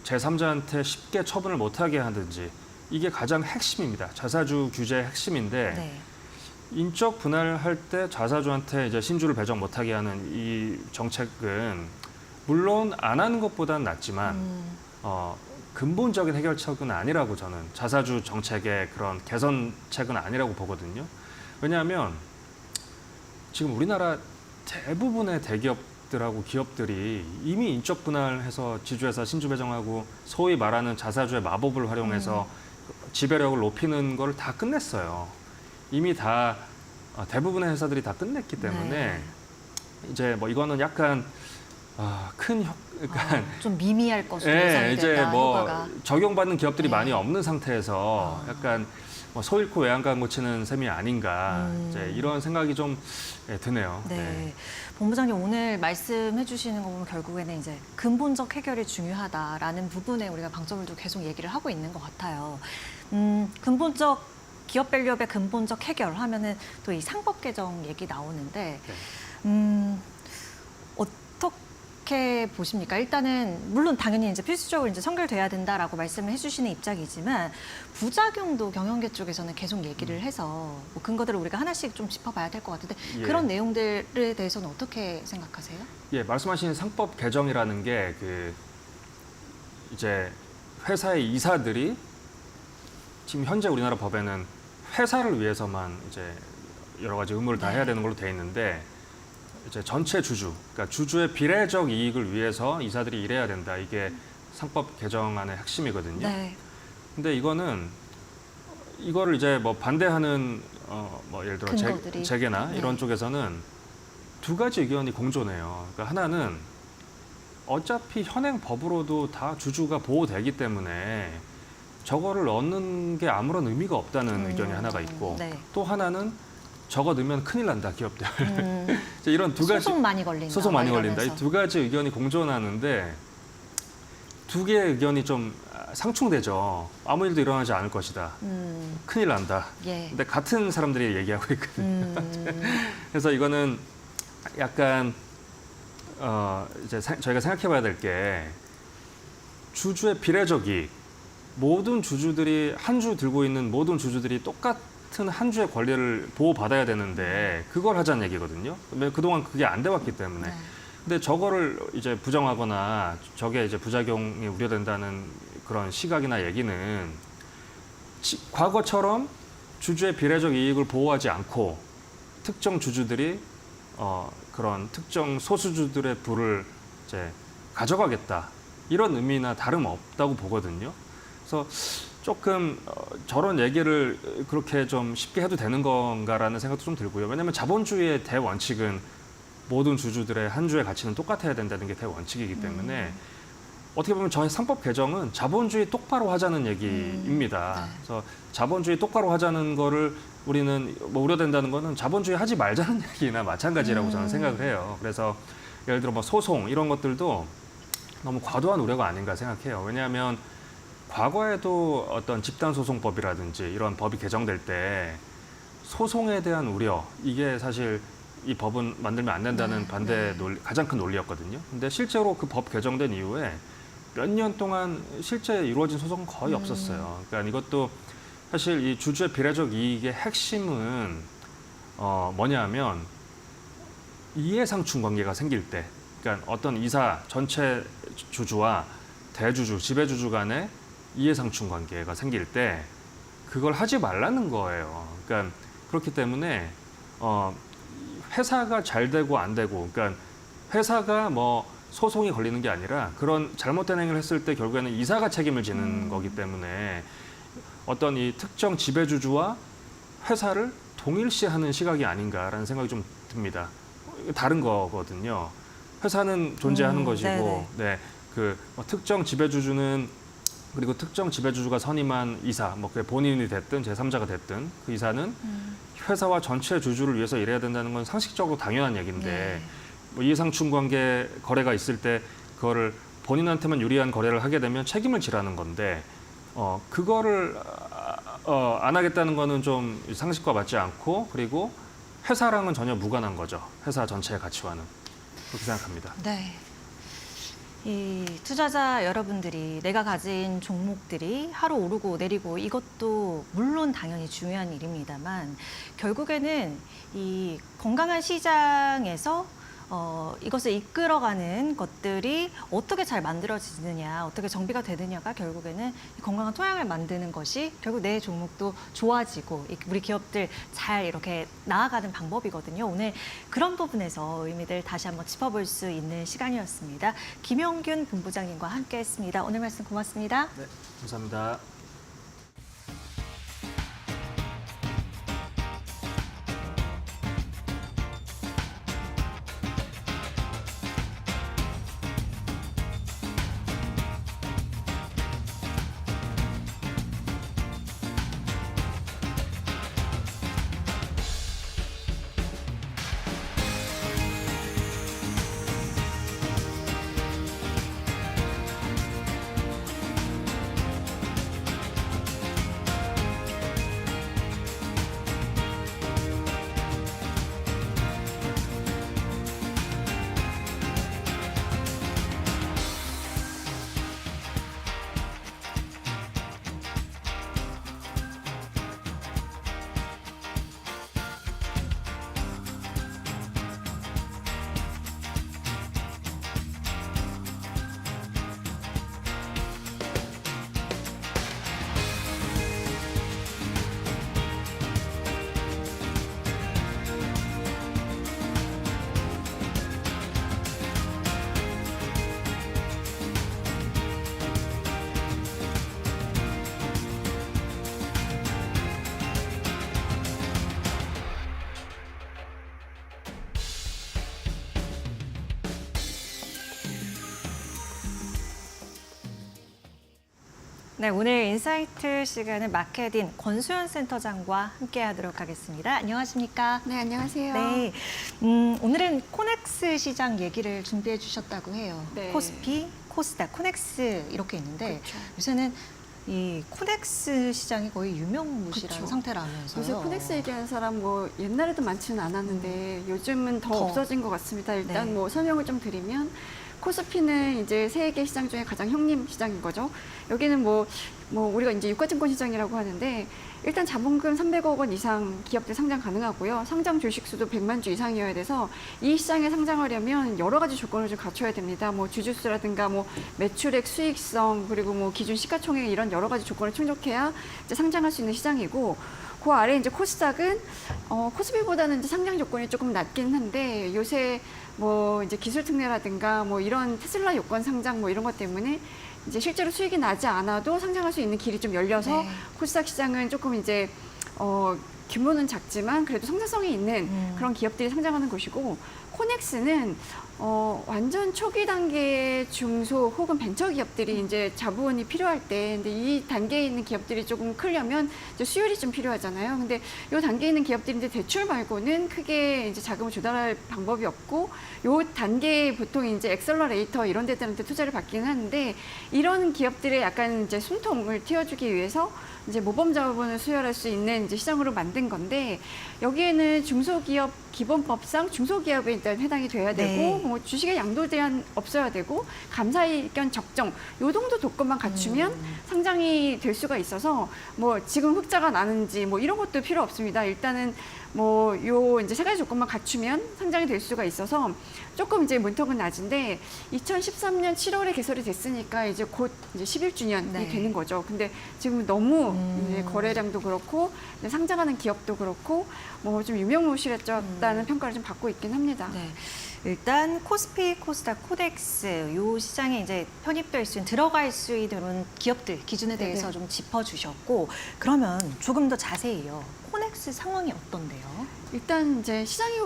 제3자한테 쉽게 처분을 못하게 하든지 이게 가장 핵심입니다. 자사주 규제의 핵심인데 네. 인적 분할할 때 자사주한테 이제 신주를 배정 못하게 하는 이 정책은 물론 안 하는 것보다는 낫지만 근본적인 해결책은 아니라고 저는 자사주 정책의 그런 개선책은 아니라고 보거든요. 왜냐하면 지금 우리나라 대부분의 대기업들하고 기업들이 이미 인적 분할해서 지주회사 신주 배정하고 소위 말하는 자사주의 마법을 활용해서 지배력을 높이는 걸 다 끝냈어요. 이미 다 대부분의 회사들이 다 끝냈기 때문에 네. 이제 이거는 약간 그러니까 좀 미미할 것으로 예, 예상이 이제 된다, 효과가. 적용받는 기업들이 네. 많이 없는 상태에서 약간 소 잃고 외양간 고치는 셈이 아닌가 이제 이런 생각이 좀 드네요. 네. 본부장님 오늘 말씀해 주시는 거 보면 결국에는 이제 근본적 해결이 중요하다라는 부분에 우리가 방점을 두고 계속 얘기를 하고 있는 것 같아요. 근본적 기업 밸류업의 근본적 해결 하면은 또 이 상법 개정 얘기 나오는데 어떻게 보십니까? 일단은 물론 당연히 이제 필수적으로 이제 선결돼야 된다라고 말씀을 해주시는 입장이지만 부작용도 경영계 쪽에서는 계속 얘기를 해서 근거들을 우리가 하나씩 좀 짚어봐야 될 것 같은데 예. 그런 내용들에 대해서는 어떻게 생각하세요? 예, 말씀하신 상법 개정이라는 게 이제 회사의 이사들이 지금 현재 우리나라 법에는 회사를 위해서만 이제 여러 가지 의무를 다 해야 되는 걸로 돼 있는데 이제 전체 주주, 그러니까 주주의 비례적 이익을 위해서 이사들이 일해야 된다. 이게 상법 개정안의 핵심이거든요. 네. 근데 이거를 이제 반대하는 예를 들어 근거들이. 재계나 네. 이런 쪽에서는 두 가지 의견이 공존해요. 그러니까 하나는 어차피 현행 법으로도 다 주주가 보호되기 때문에 저거를 넣는 게 아무런 의미가 없다는 의견이 하나가 있고 네. 또 하나는 저거 넣으면 큰일 난다 기업들. 이제 이런 두 가지 소송 많이 걸린다. 소송 많이 막 걸린다. 이 이러면서. 두 가지 의견이 공존하는데 두 개의 의견이 좀 상충되죠. 아무 일도 일어나지 않을 것이다. 큰일 난다. 예. 근데 같은 사람들이 얘기하고 있거든요. 그래서 이거는 약간 이제 저희가 생각해봐야 될 게 주주의 비례적 이익. 모든 주주들이 한 주 들고 있는 모든 주주들이 똑같은 한 주의 권리를 보호받아야 되는데 그걸 하자는 얘기거든요. 그동안 그게 안 돼왔기 때문에. 네. 근데 저거를 이제 부정하거나 저게 이제 부작용이 우려된다는 그런 시각이나 얘기는 과거처럼 주주의 비례적 이익을 보호하지 않고 특정 주주들이 그런 특정 소수주들의 부를 이제 가져가겠다 이런 의미나 다름없다고 보거든요. 그래서 조금 저런 얘기를 그렇게 좀 쉽게 해도 되는 건가라는 생각도 좀 들고요. 왜냐하면 자본주의의 대원칙은 모든 주주들의 한 주의 가치는 똑같아야 된다는 게 대원칙이기 때문에 어떻게 보면 저의 3법 개정은 자본주의 똑바로 하자는 얘기입니다. 네. 그래서 자본주의 똑바로 하자는 거를 우리는 뭐 우려된다는 거는 자본주의 하지 말자는 얘기나 마찬가지라고 저는 생각을 해요. 그래서 예를 들어 뭐 소송 이런 것들도 너무 과도한 우려가 아닌가 생각해요. 왜냐하면 과거에도 어떤 집단소송법이라든지 이런 법이 개정될 때 소송에 대한 우려 이게 사실 이 법은 만들면 안 된다는 반대 가장 큰 논리였거든요. 근데 실제로 그 법 개정된 이후에 몇 년 동안 실제 이루어진 소송은 거의 없었어요. 그러니까 이것도 사실 이 주주의 비례적 이익의 핵심은 뭐냐면 이해상충 관계가 생길 때, 그러니까 어떤 이사 전체 주주와 대주주, 지배주주 간에 이해상충 관계가 생길 때 그걸 하지 말라는 거예요. 그러니까 그렇기 때문에 회사가 잘 되고 안 되고, 그러니까 회사가 뭐 소송이 걸리는 게 아니라 그런 잘못된 행위를 했을 때 결국에는 이사가 책임을 지는 거기 때문에 어떤 이 특정 지배주주와 회사를 동일시하는 시각이 아닌가라는 생각이 좀 듭니다. 다른 거거든요. 회사는 존재하는 것이고, 네, 뭐 특정 지배주주는 그리고 특정 지배주주가 선임한 이사, 뭐 그게 본인이 됐든 제3자가 됐든 그 이사는 회사와 전체 주주를 위해서 일해야 된다는 건 상식적으로 당연한 얘기인데 뭐 이해상충 관계 거래가 있을 때 그거를 본인한테만 유리한 거래를 하게 되면 책임을 지라는 건데 그거를 안 하겠다는 거는 좀 상식과 맞지 않고 그리고 회사랑은 전혀 무관한 거죠. 회사 전체의 가치와는. 그렇게 생각합니다. 네. 이 투자자 여러분들이 내가 가진 종목들이 하루 오르고 내리고 이것도 물론 당연히 중요한 일입니다만 결국에는 이 건강한 시장에서 이것을 이끌어가는 것들이 어떻게 잘 만들어지느냐, 어떻게 정비가 되느냐가 결국에는 건강한 토양을 만드는 것이 결국 내 종목도 좋아지고 우리 기업들 잘 이렇게 나아가는 방법이거든요. 오늘 그런 부분에서 의미들 다시 한번 짚어볼 수 있는 시간이었습니다. 김영균 본부장님과 함께했습니다. 오늘 말씀 고맙습니다. 네, 감사합니다. 네, 오늘 인사이트 시간은 마케딘 권수연 센터장과 함께하도록 하겠습니다. 안녕하십니까? 네, 안녕하세요. 네, 오늘은 코넥스 시장 얘기를 준비해 주셨다고 해요. 네. 코스피, 코스닥, 코넥스 이렇게 있는데 그렇죠. 요새는 이 코넥스 시장이 거의 유명무실한 그렇죠. 상태라면서요. 요새 코넥스 얘기하는 사람 뭐 옛날에도 많지는 않았는데 요즘은 더 없어진 것 같습니다. 일단 네. 뭐 설명을 좀 드리면 코스피는 이제 세 개 시장 중에 가장 형님 시장인 거죠. 여기는 뭐 우리가 이제 유가증권 시장이라고 하는데 일단 자본금 300억 원 이상 기업들 상장 가능하고요. 상장 주식 수도 100만 주 이상이어야 돼서 이 시장에 상장하려면 여러 가지 조건을 좀 갖춰야 됩니다. 뭐 주주수라든가 뭐 매출액 수익성 그리고 뭐 기준 시가총액 이런 여러 가지 조건을 충족해야 이제 상장할 수 있는 시장이고 그 아래 이제 코스닥은 코스피보다는 이제 상장 조건이 조금 낮긴 한데 요새 뭐 이제 기술 특례라든가 뭐 이런 테슬라 요건 상장 뭐 이런 것 때문에 이제 실제로 수익이 나지 않아도 상장할 수 있는 길이 좀 열려서 네. 코스닥 시장은 조금 이제 규모는 작지만 그래도 성장성이 있는 그런 기업들이 상장하는 곳이고 코넥스는 완전 초기 단계 중소 혹은 벤처 기업들이 이제 자본이 필요할 때 근데 이 단계에 있는 기업들이 조금 크려면 이제 수율이 좀 필요하잖아요. 근데 이 단계에 있는 기업들이 이제 대출 말고는 크게 이제 자금을 조달할 방법이 없고 이 단계에 보통 이제 엑셀러레이터 이런 데들한테 투자를 받기는 하는데 이런 기업들의 약간 이제 숨통을 틔워주기 위해서 이제 모범 자본을 수혈할 수 있는 이제 시장으로 만든 건데 여기에는 중소기업 기본법상 중소기업에 일단 해당이 돼야 되고 네. 뭐 주식의 양도 제한 없어야 되고 감사이견 적정 요 정도 조건만 갖추면 상장이 될 수가 있어서 뭐 지금 흑자가 나는지 뭐 이런 것도 필요 없습니다. 일단은 뭐 요 이제 세 가지 조건만 갖추면 상장이 될 수가 있어서 조금 이제 문턱은 낮은데 2013년 7월에 개설이 됐으니까 이제 곧 이제 11주년이 네. 되는 거죠. 근데 지금 너무 이제 거래량도 그렇고 이제 상장하는 기업도 그렇고 뭐 좀 유명무실했다는 평가를 좀 받고 있긴 합니다. 네. 일단 코스피, 코스닥, 코덱스 요 시장에 이제 편입될 수 있는 들어갈 수 있는 기업들 기준에 대해서 네네. 좀 짚어주셨고 그러면 조금 더 자세히요. 코넥스 상황이 어떤데요? 일단 이제 시장이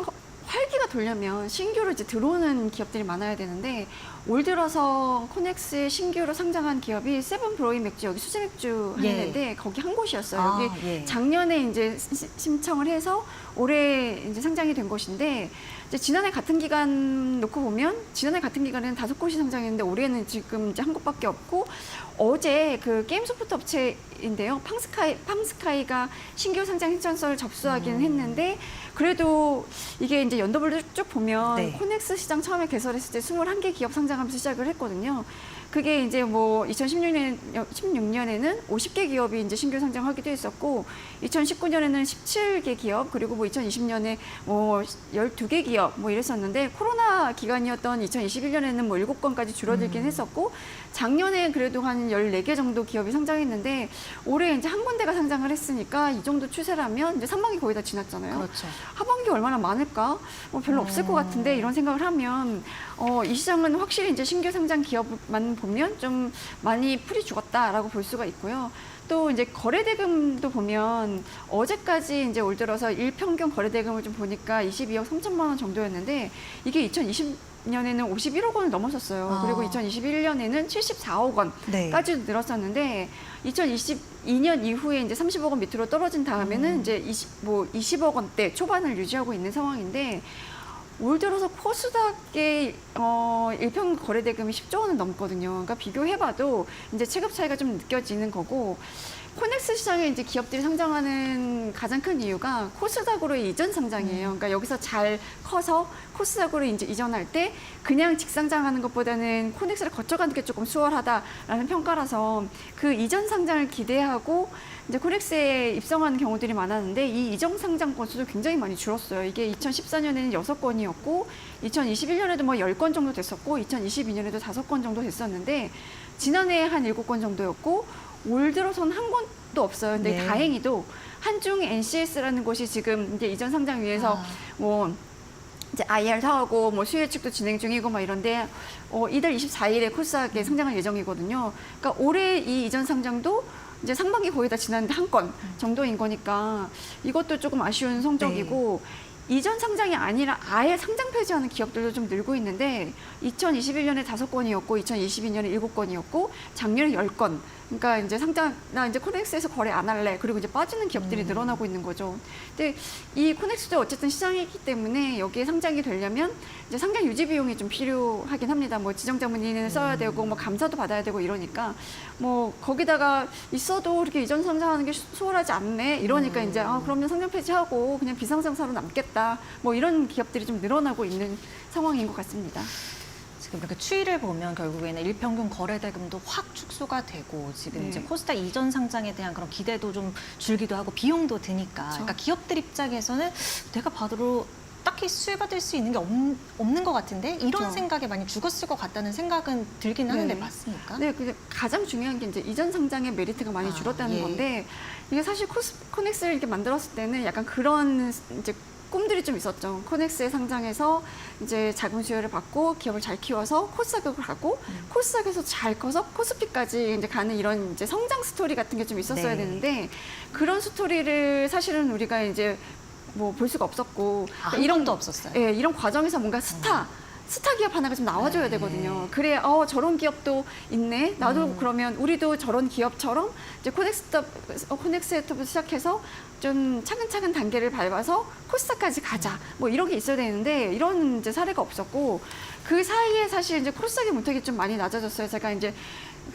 활기가 돌려면 신규로 이제 들어오는 기업들이 많아야 되는데 올 들어서 코넥스에 신규로 상장한 기업이 세븐브로이 맥주 여기 수제 맥주 하는 예. 데인데 거기 한 곳이었어요. 아, 여기 예. 작년에 이제 신청을 해서 올해 이제 상장이 된 곳인데 이제 지난해 같은 기간 놓고 보면 지난해 같은 기간에는 5곳이 상장했는데 올해는 지금 이제 한 곳밖에 없고 어제 그 게임 소프트 업체인데요. 팡스카이가 신규 상장 신청서를 접수하기는 했는데 그래도 이게 이제 연도별로 쭉 보면 네. 코넥스 시장 처음에 개설했을 때 21개 기업 상장하면서 시작을 했거든요. 그게 이제 뭐 2016년에는 50개 기업이 이제 신규 상장하기도 했었고 2019년에는 17개 기업 그리고 뭐 2020년에 뭐 12개 기업 뭐 이랬었는데 코로나 기간이었던 2021년에는 뭐 7건까지 줄어들긴 했었고 작년에 그래도 한 14개 정도 기업이 상장했는데 올해 이제 한 군데가 상장을 했으니까 이 정도 추세라면 이제 상반기 거의 다 지났잖아요. 그렇죠. 하반기 얼마나 많을까? 뭐 별로 없을 것 같은데 이런 생각을 하면 이 시장은 확실히 이제 신규 상장 기업만 보면 좀 많이 풀이 죽었다라고 볼 수가 있고요. 또 이제 거래대금도 보면 어제까지 이제 올 들어서 일평균 거래대금을 좀 보니까 22억 3천만 원 정도였는데 이게 2020년에는 51억 원을 넘었었어요. 그리고 2021년에는 74억 원까지도 늘었었는데 2022년 이후에 이제 30억 원 밑으로 떨어진 다음에는 이제 20억 원대 초반을 유지하고 있는 상황인데 올 들어서 코스닥의 일평 거래대금이 10조 원은 넘거든요. 그러니까 비교해봐도 이제 체급 차이가 좀 느껴지는 거고 코넥스 시장에 이제 기업들이 상장하는 가장 큰 이유가 코스닥으로의 이전 상장이에요. 그러니까 여기서 잘 커서 코스닥으로 이제 이전할 때 그냥 직상장하는 것보다는 코넥스를 거쳐가는 게 조금 수월하다라는 평가라서 그 이전 상장을 기대하고 이제 코넥스에 입성하는 경우들이 많았는데 이 이전 상장 건수도 굉장히 많이 줄었어요. 이게 2014년에는 6건이었고 2021년에도 뭐 10건 정도 됐었고 2022년에도 5건 정도 됐었는데 지난해 한 7건 정도였고 올 들어서는 한 건도 없어요. 근데 네. 다행히도 한중 NCS라는 곳이 지금 이제 이전 상장 위해서 뭐 이제 IR도 하고 뭐 수혜 측도 진행 중이고 막 이런데 이달 24일에 코스닥에 상장할 예정이거든요. 그러니까 올해 이 이전 상장도 이제 상반기 거의 다 지났는데 한 건 정도인 거니까 이것도 조금 아쉬운 성적이고 이전 상장이 아니라 아예 상장 폐지하는 기업들도 좀 늘고 있는데 2021년에 5건이었고 2022년에 7건이었고 작년에 10건 그러니까 이제 나 이제 코넥스에서 거래 안 할래. 그리고 이제 빠지는 기업들이 늘어나고 있는 거죠. 근데 이 코넥스도 어쨌든 시장이기 때문에 여기에 상장이 되려면 이제 상장 유지 비용이 좀 필요하긴 합니다. 뭐 지정자문위는 써야 되고 뭐 감사도 받아야 되고 이러니까 뭐 거기다가 있어도 이렇게 이전 상장하는 게 수월하지 않네. 이러니까 이제 그러면 상장 폐지하고 그냥 비상장사로 남겠다. 뭐 이런 기업들이 좀 늘어나고 있는 상황인 것 같습니다. 지금 이렇게 추이를 보면 결국에는 일평균 거래 대금도 확 축소가 되고 지금 네. 이제 코스닥 이전 상장에 대한 그런 기대도 좀 줄기도 하고 비용도 드니까 그렇죠. 그러니까 기업들 입장에서는 내가 바로 딱히 수혜받을 수 있는 게 없는 것 같은데 이런 그렇죠. 생각에 많이 죽었을 것 같다는 생각은 들긴 하는데 네. 맞습니까? 네, 근데 가장 중요한 게 이제 이전 상장의 메리트가 많이 줄었다는 예. 건데 이게 사실 코넥스를 이렇게 만들었을 때는 약간 그런 이제 꿈들이 좀 있었죠. 코넥스에 상장해서 이제 자금 수혜를 받고 기업을 잘 키워서 코스닥을 가고 코스닥에서 잘 커서 코스피까지 이제 가는 이런 이제 성장 스토리 같은 게 좀 있었어야 네. 되는데 그런 스토리를 사실은 우리가 이제 뭐 볼 수가 없었고 한 번도 없었어요. 예, 이런 과정에서 뭔가 스타 기업 하나가 좀 나와줘야 네. 되거든요. 그래, 저런 기업도 있네. 나도 그러면 우리도 저런 기업처럼 이제 코넥스부터 시작해서 좀 차근차근 단계를 밟아서 코스닥까지 가자. 뭐 이런 게 있어야 되는데 이런 이제 사례가 없었고 그 사이에 사실 이제 코스닥의 문턱이 좀 많이 낮아졌어요. 제가 이제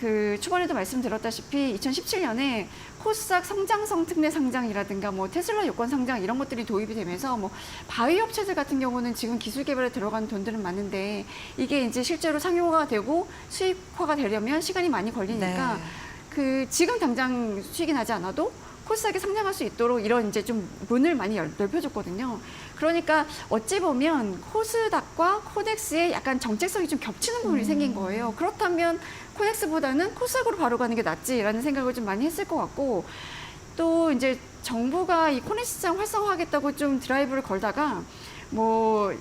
그 초반에도 말씀드렸다시피 2017년에 코스닥 성장성 특례 상장이라든가 뭐 테슬라 요건 상장 이런 것들이 도입이 되면서 뭐 바이오 업체들 같은 경우는 지금 기술 개발에 들어간 돈들은 많은데 이게 이제 실제로 상용화가 되고 수익화가 되려면 시간이 많이 걸리니까 네. 그 지금 당장 수익이 나지 않아도 코스닥에 상장할 수 있도록 이런 이제 좀 문을 많이 넓혀줬거든요. 그러니까 어찌 보면 코스닥과 코넥스의 약간 정체성이 좀 겹치는 부분이 생긴 거예요. 그렇다면 코넥스보다는 코스닥으로 바로 가는 게 낫지라는 생각을 좀 많이 했을 것 같고 또 이제 정부가 이 코넥스 시장 활성화하겠다고 좀 드라이브를 걸다가 뭐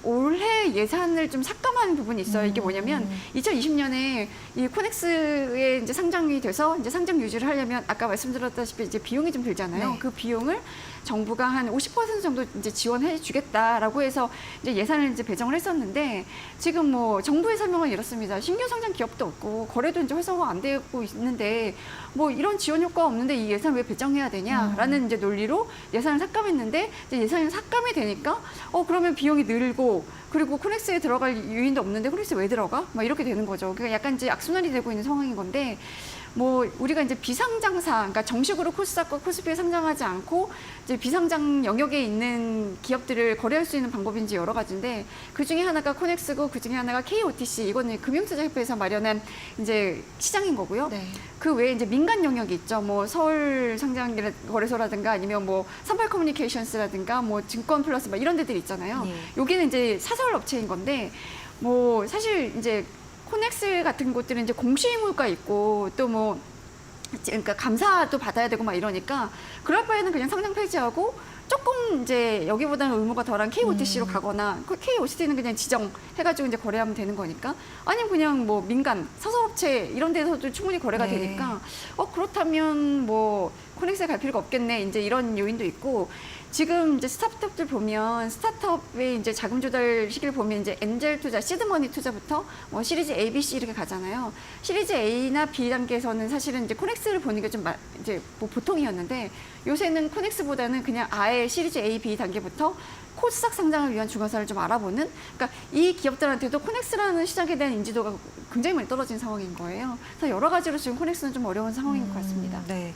올해 예산을 좀 삭감하는 부분이 있어요. 이게 뭐냐면 2020년에 이 코넥스에 이제 상장이 돼서 이제 상장 유지를 하려면 아까 말씀드렸다시피 이제 비용이 좀 들잖아요. 네. 그 비용을 정부가 한 50% 정도 이제 지원해 주겠다라고 해서 이제 예산을 이제 배정을 했었는데 지금 뭐 정부의 설명은 이렇습니다. 신규 상장 기업도 없고 거래도 이제 활성화 안 되고 있는데 뭐 이런 지원 효과가 없는데 이 예산을 왜 배정해야 되냐라는 이제 논리로 예산을 삭감했는데 이제 예산이 삭감이 되니까 그러면 비용이 늘고 그리고 코넥스에 들어갈 유인도 없는데 코넥스에 왜 들어가? 막 이렇게 되는 거죠. 그러니까 약간 이제 악순환이 되고 있는 상황인 건데 뭐 우리가 이제 비상장사, 그러니까 정식으로 코스닥과 코스피에 상장하지 않고 이제 비상장 영역에 있는 기업들을 거래할 수 있는 방법이 이제 여러 가지인데 그 중에 하나가 코넥스고 그 중에 하나가 KOTC, 이거는 금융투자협회에서 마련한 이제 시장인 거고요. 네. 그 외에 이제 민간 영역이 있죠. 뭐 서울 상장 거래소라든가 아니면 뭐 삼팔 커뮤니케이션스라든가 뭐 증권 플러스 막 이런 데들이 있잖아요. 예. 여기는 이제 사설 업체인 건데 뭐 사실 이제 코넥스 같은 곳들은 이제 공시 의무가 있고 또 뭐 그러니까 감사도 받아야 되고 막 이러니까 그럴 바에는 그냥 상장 폐지하고 조금 이제 여기보다는 의무가 덜한 KOTC로 가거나 KOTC는 그냥 지정해가지고 이제 거래하면 되는 거니까 아니면 그냥 뭐 민간 사설업체 이런 데서도 충분히 거래가 네. 되니까 그렇다면 뭐 코넥스에 갈 필요가 없겠네 이제 이런 요인도 있고 지금 이제 스타트업들 보면 스타트업의 이제 자금 조달 시기를 보면 이제 엔젤 투자, 시드머니 투자부터 뭐 시리즈 A, B, C 이렇게 가잖아요. 시리즈 A나 B 단계에서는 사실은 이제 코넥스를 보는 게 좀 이제 뭐 보통이었는데 요새는 코넥스보다는 그냥 아예 시리즈 A, B 단계부터 코스닥 상장을 위한 중간사를 좀 알아보는, 그러니까 이 기업들한테도 코넥스라는 시장에 대한 인지도가 굉장히 많이 떨어진 상황인 거예요. 그래서 여러 가지로 지금 코넥스는 좀 어려운 상황인 것 같습니다. 네.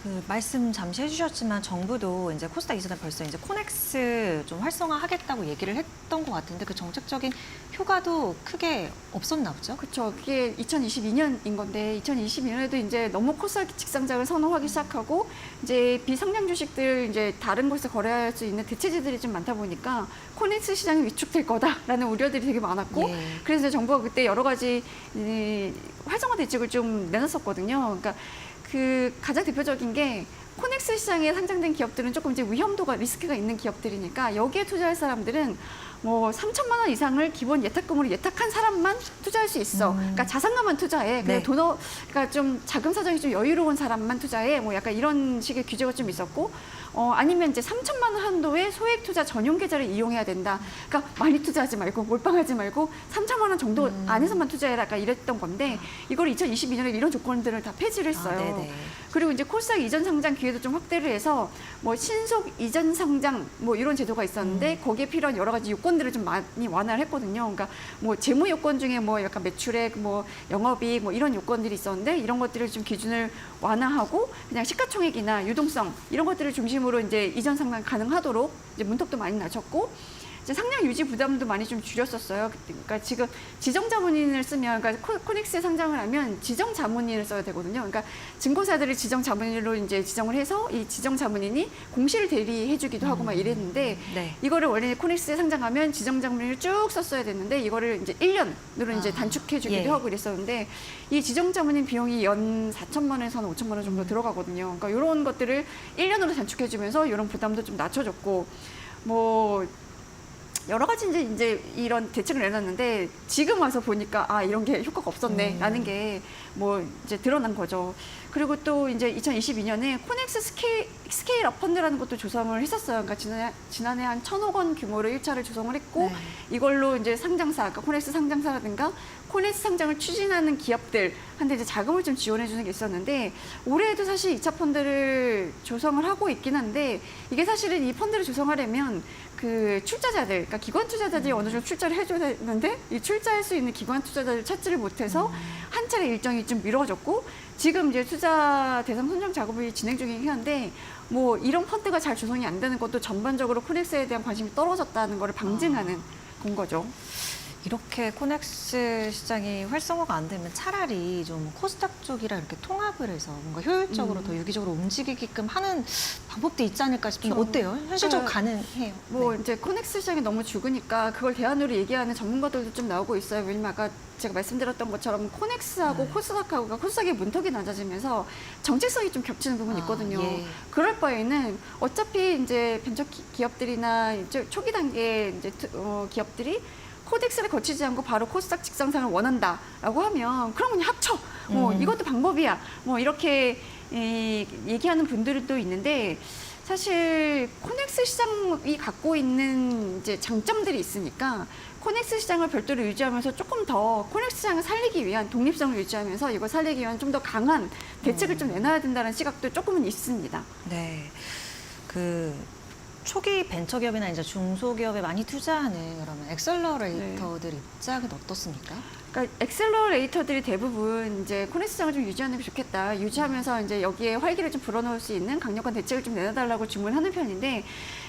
그 말씀 잠시 해주셨지만 정부도 이제 코스닥 이전에 벌써 이제 코넥스 좀 활성화하겠다고 얘기를 했던 것 같은데 그 정책적인 효과도 크게 없었나 보죠? 그렇죠. 그게 2022년인 건데 2022년에도 이제 너무 코스닥 직상장을 선호하기 시작하고 이제 비상장 주식들 이제 다른 곳에서 거래할 수 있는 대체지들이 좀 많다 보니까 코넥스 시장이 위축될 거다라는 우려들이 되게 많았고 예. 그래서 정부가 그때 여러 가지 활성화 대책을 좀 내놨었거든요. 그러니까 그 가장 대표적인 게 코넥스 시장에 상장된 기업들은 조금 이제 위험도가 리스크가 있는 기업들이니까 여기에 투자할 사람들은 뭐 3천만 원 이상을 기본 예탁금으로 예탁한 사람만 투자할 수 있어. 그러니까 자산가만 투자해. 네. 그러니까 좀 자금 사정이 좀 여유로운 사람만 투자해. 뭐 약간 이런 식의 규제가 좀 있었고, 아니면 이제 3천만 원 한도의 소액 투자 전용 계좌를 이용해야 된다. 그러니까 많이 투자하지 말고 몰빵하지 말고 3천만 원 정도 안에서만 투자해라. 약간 이랬던 건데 이걸 2022년에 이런 조건들을 다 폐지를 했어요. 네네. 그리고 이제 코스닥 이전 상장 기회도 좀 확대를 해서 뭐 신속 이전 상장 뭐 이런 제도가 있었는데 거기에 필요한 여러 가지 요건들을 좀 많이 완화를 했거든요. 그러니까 뭐 재무 요건 중에 뭐 약간 매출액, 뭐 영업이익 뭐 이런 요건들이 있었는데 이런 것들을 좀 기준을 완화하고 그냥 시가총액이나 유동성 이런 것들을 중심으로 이제 이전 상장 가능하도록 이제 문턱도 많이 낮췄고 이제 상장 유지 부담도 많이 좀 줄였었어요. 그러니까 지금 지정 자문인을 쓰면, 그러니까 코넥스에 상장을 하면 지정 자문인을 써야 되거든요. 그러니까 증권사들을 지정 자문인으로 이제 지정을 해서 이 지정 자문인이 공시를 대리해주기도 하고 막 이랬는데 네. 이거를 원래 코넥스에 상장하면 지정 자문인을 쭉 썼어야 됐는데 이거를 이제 1년으로 이제 단축해주기도 예. 하고 이랬었는데 이 지정 자문인 비용이 연 4천만 원에서 한 5천만 원 정도 들어가거든요. 그러니까 이런 것들을 1년으로 단축해주면서 이런 부담도 좀 낮춰줬고 뭐. 여러 가지 이제 이런 대책을 내놨는데 지금 와서 보니까 아 이런 게 효과가 없었네라는 게 뭐 이제 드러난 거죠. 그리고 또 이제 2022년에 코넥스 스케일업 펀드라는 것도 조성을 했었어요. 그러니까 지난해 한 1,000억 원 규모로 1차를 조성을 했고 네. 이걸로 이제 상장사, 그러니까 코넥스 상장사라든가 코넥스 상장을 추진하는 기업들한테 이제 자금을 좀 지원해 주는 게 있었는데 올해에도 사실 2차 펀드를 조성을 하고 있긴 한데 이게 사실은 이 펀드를 조성하려면 그 출자자들, 그러니까 기관 투자자들이 어느 정도 출자를 해줘야 되는데 이 출자할 수 있는 기관 투자자를 찾지를 못해서 한 차례 일정이 좀 미뤄졌고 지금 이제 투자 대상 선정 작업이 진행 중이긴 한데 뭐 이런 펀드가 잘 조성이 안 되는 것도 전반적으로 코넥스에 대한 관심이 떨어졌다는 것을 방증하는 건 거죠. 이렇게 코넥스 시장이 활성화가 안 되면 차라리 좀 코스닥 쪽이랑 이렇게 통합을 해서 뭔가 효율적으로 더 유기적으로 움직이게끔 하는 방법도 있지 않을까 싶은데 그렇죠. 어때요? 현실적으로 그, 가능해요? 뭐 네. 이제 코넥스 시장이 너무 죽으니까 그걸 대안으로 얘기하는 전문가들도 좀 나오고 있어요. 왜냐면 아까 제가 말씀드렸던 것처럼 코넥스하고 코스닥하고 코스닥의 문턱이 낮아지면서 정체성이 좀 겹치는 부분이 있거든요. 예. 그럴 바에는 어차피 이제 벤처 기업들이나 이제 초기 단계 이제 기업들이 코덱스를 거치지 않고 바로 코스닥 직상상을 원한다라고 하면 그럼 그냥 합쳐. 뭐 이것도 방법이야. 뭐 이렇게 얘기하는 분들도 있는데 사실 코넥스 시장이 갖고 있는 이제 장점들이 있으니까 코넥스 시장을 별도로 유지하면서 조금 더 코넥스 시장을 살리기 위한 독립성을 유지하면서 이걸 살리기 위한 좀 더 강한 대책을 좀 내놔야 된다는 시각도 조금은 있습니다. 네. 그 초기 벤처기업이나 이제 중소기업에 많이 투자하는 그러면 엑셀러레이터들 입장은 어떻습니까? 그러니까 엑셀러레이터들이 대부분 이제 코넥스 시장을 좀 유지하는 게 좋겠다. 유지하면서 이제 여기에 활기를 좀 불어넣을 수 있는 강력한 대책을 좀 내놔달라고 주문하는 편인데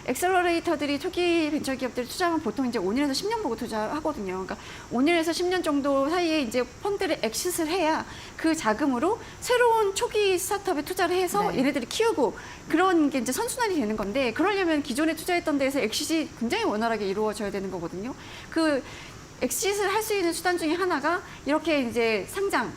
엑셀러레이터들이 초기 벤처기업들이 투자하면 보통 이제 5년에서 10년 보고 투자하거든요. 그러니까 5년에서 10년 정도 사이에 이제 펀드를 엑싯을 해야 그 자금으로 새로운 초기 스타트업에 투자를 해서 네. 얘네들이 키우고 그런 게 이제 선순환이 되는 건데 그러려면 기존에 투자했던 데에서 엑싯이 굉장히 원활하게 이루어져야 되는 거거든요. 그 엑싯을 할 수 있는 수단 중에 하나가 이렇게 이제 상장,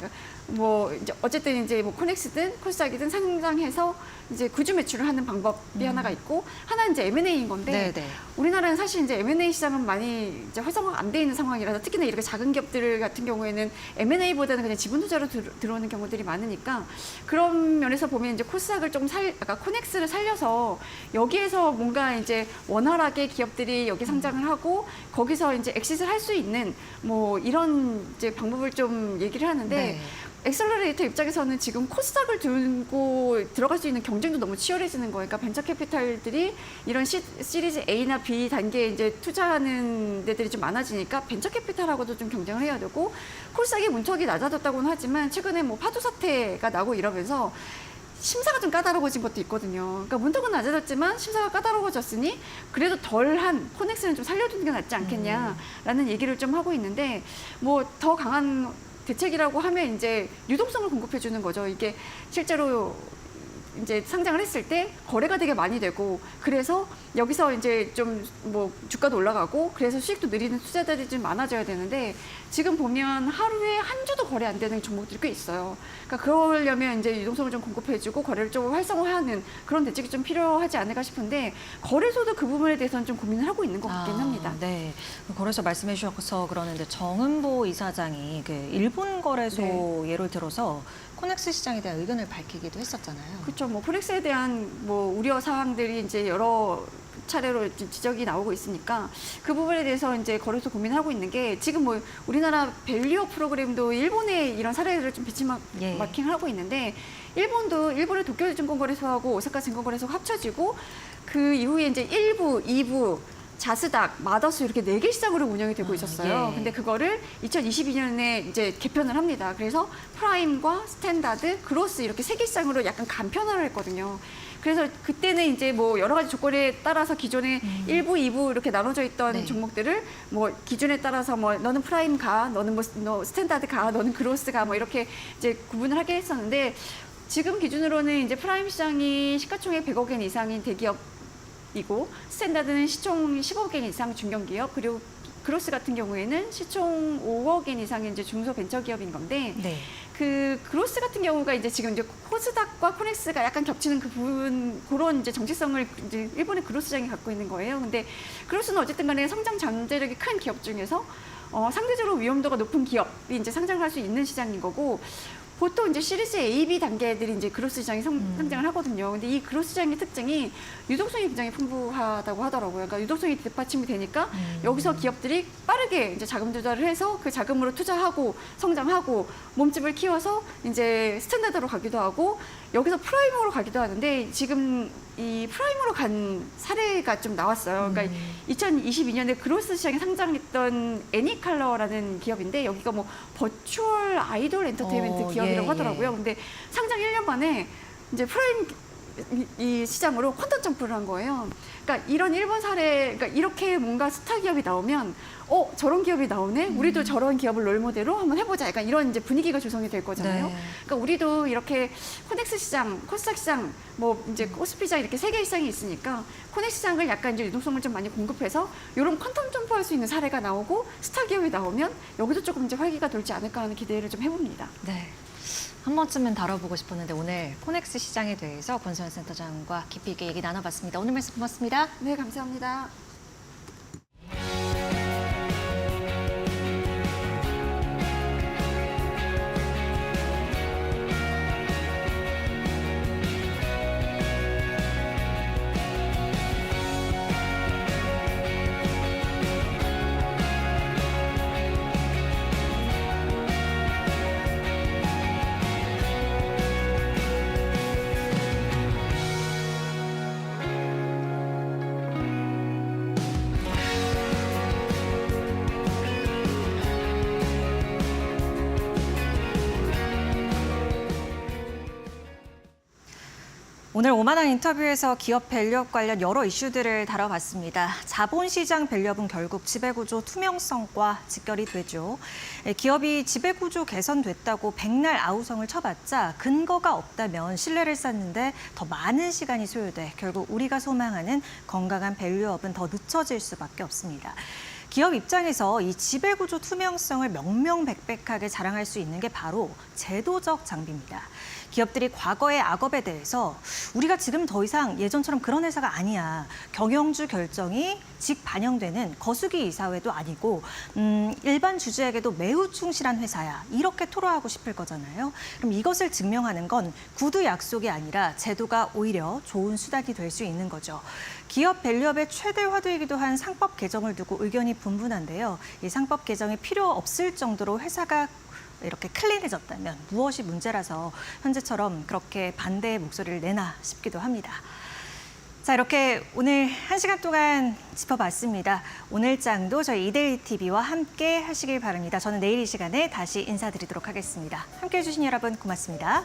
뭐 이제 어쨌든 이제 뭐 코넥스든 코스닥이든 상장해서 이제 구주 매출을 하는 방법이 하나가 있고 하나는 이제 M&A인 건데 네네. 우리나라는 사실 이제 M&A 시장은 많이 이제 활성화가 안 돼 있는 상황이라서 특히나 이렇게 작은 기업들 같은 경우에는 M&A보다는 그냥 지분 투자로 들어오는 경우들이 많으니까 그런 면에서 보면 이제 코스닥을 좀 아까 코넥스를 살려서 여기에서 뭔가 이제 원활하게 기업들이 여기 상장을 하고 거기서 이제 엑싯을 할 수 있는 뭐 이런 이제 방법을 좀 얘기를 하는데 네. 엑셀러레이터 입장에서는 지금 코스닥을 들고 들어갈 수 있는 경쟁도 너무 치열해지는 거예요. 그러니까 벤처 캐피탈들이 이런 시리즈 A나 B 단계에 이제 투자하는 데들이 좀 많아지니까 벤처 캐피탈하고도 좀 경쟁을 해야 되고 코스닥이 문턱이 낮아졌다고는 하지만 최근에 뭐 파도 사태가 나고 이러면서 심사가 좀 까다로워진 것도 있거든요. 그러니까 문턱은 낮아졌지만 심사가 까다로워졌으니 그래도 덜한 코넥스는 좀 살려두는 게 낫지 않겠냐라는 얘기를 좀 하고 있는데 뭐 더 강한 대책이라고 하면 이제 유동성을 공급해 주는 거죠. 이게 실제로 이제 상장을 했을 때 거래가 되게 많이 되고 그래서 여기서 이제 좀 뭐 주가도 올라가고 그래서 수익도 느리는 투자자들이 좀 많아져야 되는데 지금 보면 하루에 한 주도 거래 안 되는 종목들이 꽤 있어요. 그러니까 그러려면 이제 유동성을 좀 공급해주고 거래를 좀 활성화하는 그런 대책이 좀 필요하지 않을까 싶은데 거래소도 그 부분에 대해서는 좀 고민을 하고 있는 것 같긴 합니다. 네. 거래소 말씀해 주셔서 그러는데 정은보 이사장이 그 일본 거래소 예를 들어서 코넥스 시장에 대한 의견을 밝히기도 했었잖아요. 그렇죠. 뭐 코넥스에 대한 뭐 우려 사항들이 이제 여러 차례로 지적이 나오고 있으니까 그 부분에 대해서 이제 거래소 고민하고 있는 게 지금 뭐 우리나라 밸류어 프로그램도 일본의 이런 사례들을 좀 배치마킹을 하고 있는데 일본의 도쿄 증권거래소하고 오사카 증권거래소가 합쳐지고 그 이후에 이제 1부, 2부 자스닥, 마더스 이렇게 4개 시장으로 운영이 되고 있었어요. 예. 근데 그거를 2022년에 이제 개편을 합니다. 그래서 프라임과 스탠다드, 그로스 이렇게 3개 시장으로 약간 간편화를 했거든요. 그래서 그때는 이제 뭐 여러 가지 조건에 따라서 기존에 1부, 2부 이렇게 나눠져 있던 네. 종목들을 뭐 기준에 따라서 뭐 너는 프라임 가, 너는 뭐 너 스탠다드 가, 너는 그로스 가 뭐 이렇게 이제 구분을 하게 했었는데 지금 기준으로는 이제 프라임 시장이 시가총액 100억 엔 이상인 대기업이고 스탠다드는 시총 10억 엔 이상 중견기업 그리고 그로스 같은 경우에는 시총 5억 엔 이상의 이제 중소벤처기업인 건데 네. 그 그로스 같은 경우가 이제 지금 이제 코스닥과 코넥스가 약간 겹치는 그 부분 그런 이제 정체성을 이제 일본의 그로스 시장이 갖고 있는 거예요. 근데 그로스는 어쨌든 간에 성장 잠재력이 큰 기업 중에서 상대적으로 위험도가 높은 기업이 이제 상장할 수 있는 시장인 거고 보통 이제 시리즈 A, B 단계들이 이제 그로스 시장이 상장을 하거든요. 근데 이 그로스 시장의 특징이 유동성이 굉장히 풍부하다고 하더라고요. 그러니까 유동성이 뒷받침이 되니까 여기서 기업들이 빠르게 이제 자금 조달을 해서 그 자금으로 투자하고 성장하고 몸집을 키워서 이제 스탠다드로 가기도 하고 여기서 프라임으로 가기도 하는데 지금 이 프라임으로 간 사례가 좀 나왔어요. 그러니까 2022년에 그로스 시장에 상장했던 애니컬러라는 기업인데 여기가 뭐 버추얼 아이돌 엔터테인먼트 기업이라고 하더라고요. 근데 상장 1년 만에 이제 프라임 이 시장으로 퀀텀 점프를 한 거예요. 그러니까 이런 일본 사례, 그러니까 이렇게 뭔가 스타 기업이 나오면 저런 기업이 나오네? 우리도 저런 기업을 롤모델로 한번 해보자. 약간 이런 이제 분위기가 조성이 될 거잖아요. 네. 그러니까 우리도 이렇게 코넥스 시장, 코스닥 시장, 뭐 이제 코스피 시장 이렇게 3개 시장이 있으니까 코넥스 시장을 약간 이제 유동성을 좀 많이 공급해서 이런 퀀텀 점프할 수 있는 사례가 나오고 스타 기업이 나오면 여기도 조금 이제 활기가 돌지 않을까 하는 기대를 좀 해봅니다. 네. 한 번쯤은 다뤄보고 싶었는데 오늘 코넥스 시장에 대해서 권소연 센터장과 깊이 있게 얘기 나눠봤습니다. 오늘 말씀 고맙습니다. 네, 감사합니다. 오늘 오마당 인터뷰에서 기업 밸류업 관련 여러 이슈들을 다뤄봤습니다. 자본시장 밸류업은 결국 지배구조 투명성과 직결이 되죠. 기업이 지배구조 개선됐다고 백날 아우성을 쳐봤자 근거가 없다면 신뢰를 쌓는데 더 많은 시간이 소요돼 결국 우리가 소망하는 건강한 밸류업은 더 늦춰질 수밖에 없습니다. 기업 입장에서 이 지배구조 투명성을 명명백백하게 자랑할 수 있는 게 바로 제도적 장비입니다. 기업들이 과거의 악업에 대해서 우리가 지금 더 이상 예전처럼 그런 회사가 아니야. 경영주 결정이 직 반영되는 거수기 이사회도 아니고 일반 주주에게도 매우 충실한 회사야. 이렇게 토로하고 싶을 거잖아요. 그럼 이것을 증명하는 건 구두 약속이 아니라 제도가 오히려 좋은 수단이 될 수 있는 거죠. 기업 밸류업의 최대 화두이기도 한 상법 개정을 두고 의견이 분분한데요. 이 상법 개정이 필요 없을 정도로 회사가 이렇게 클린해졌다면 무엇이 문제라서 현재처럼 그렇게 반대의 목소리를 내나 싶기도 합니다. 자, 이렇게 오늘 1시간 동안 짚어봤습니다. 오늘 장도 저희 이데일리 TV와 함께 하시길 바랍니다. 저는 내일 이 시간에 다시 인사드리도록 하겠습니다. 함께해 주신 여러분 고맙습니다.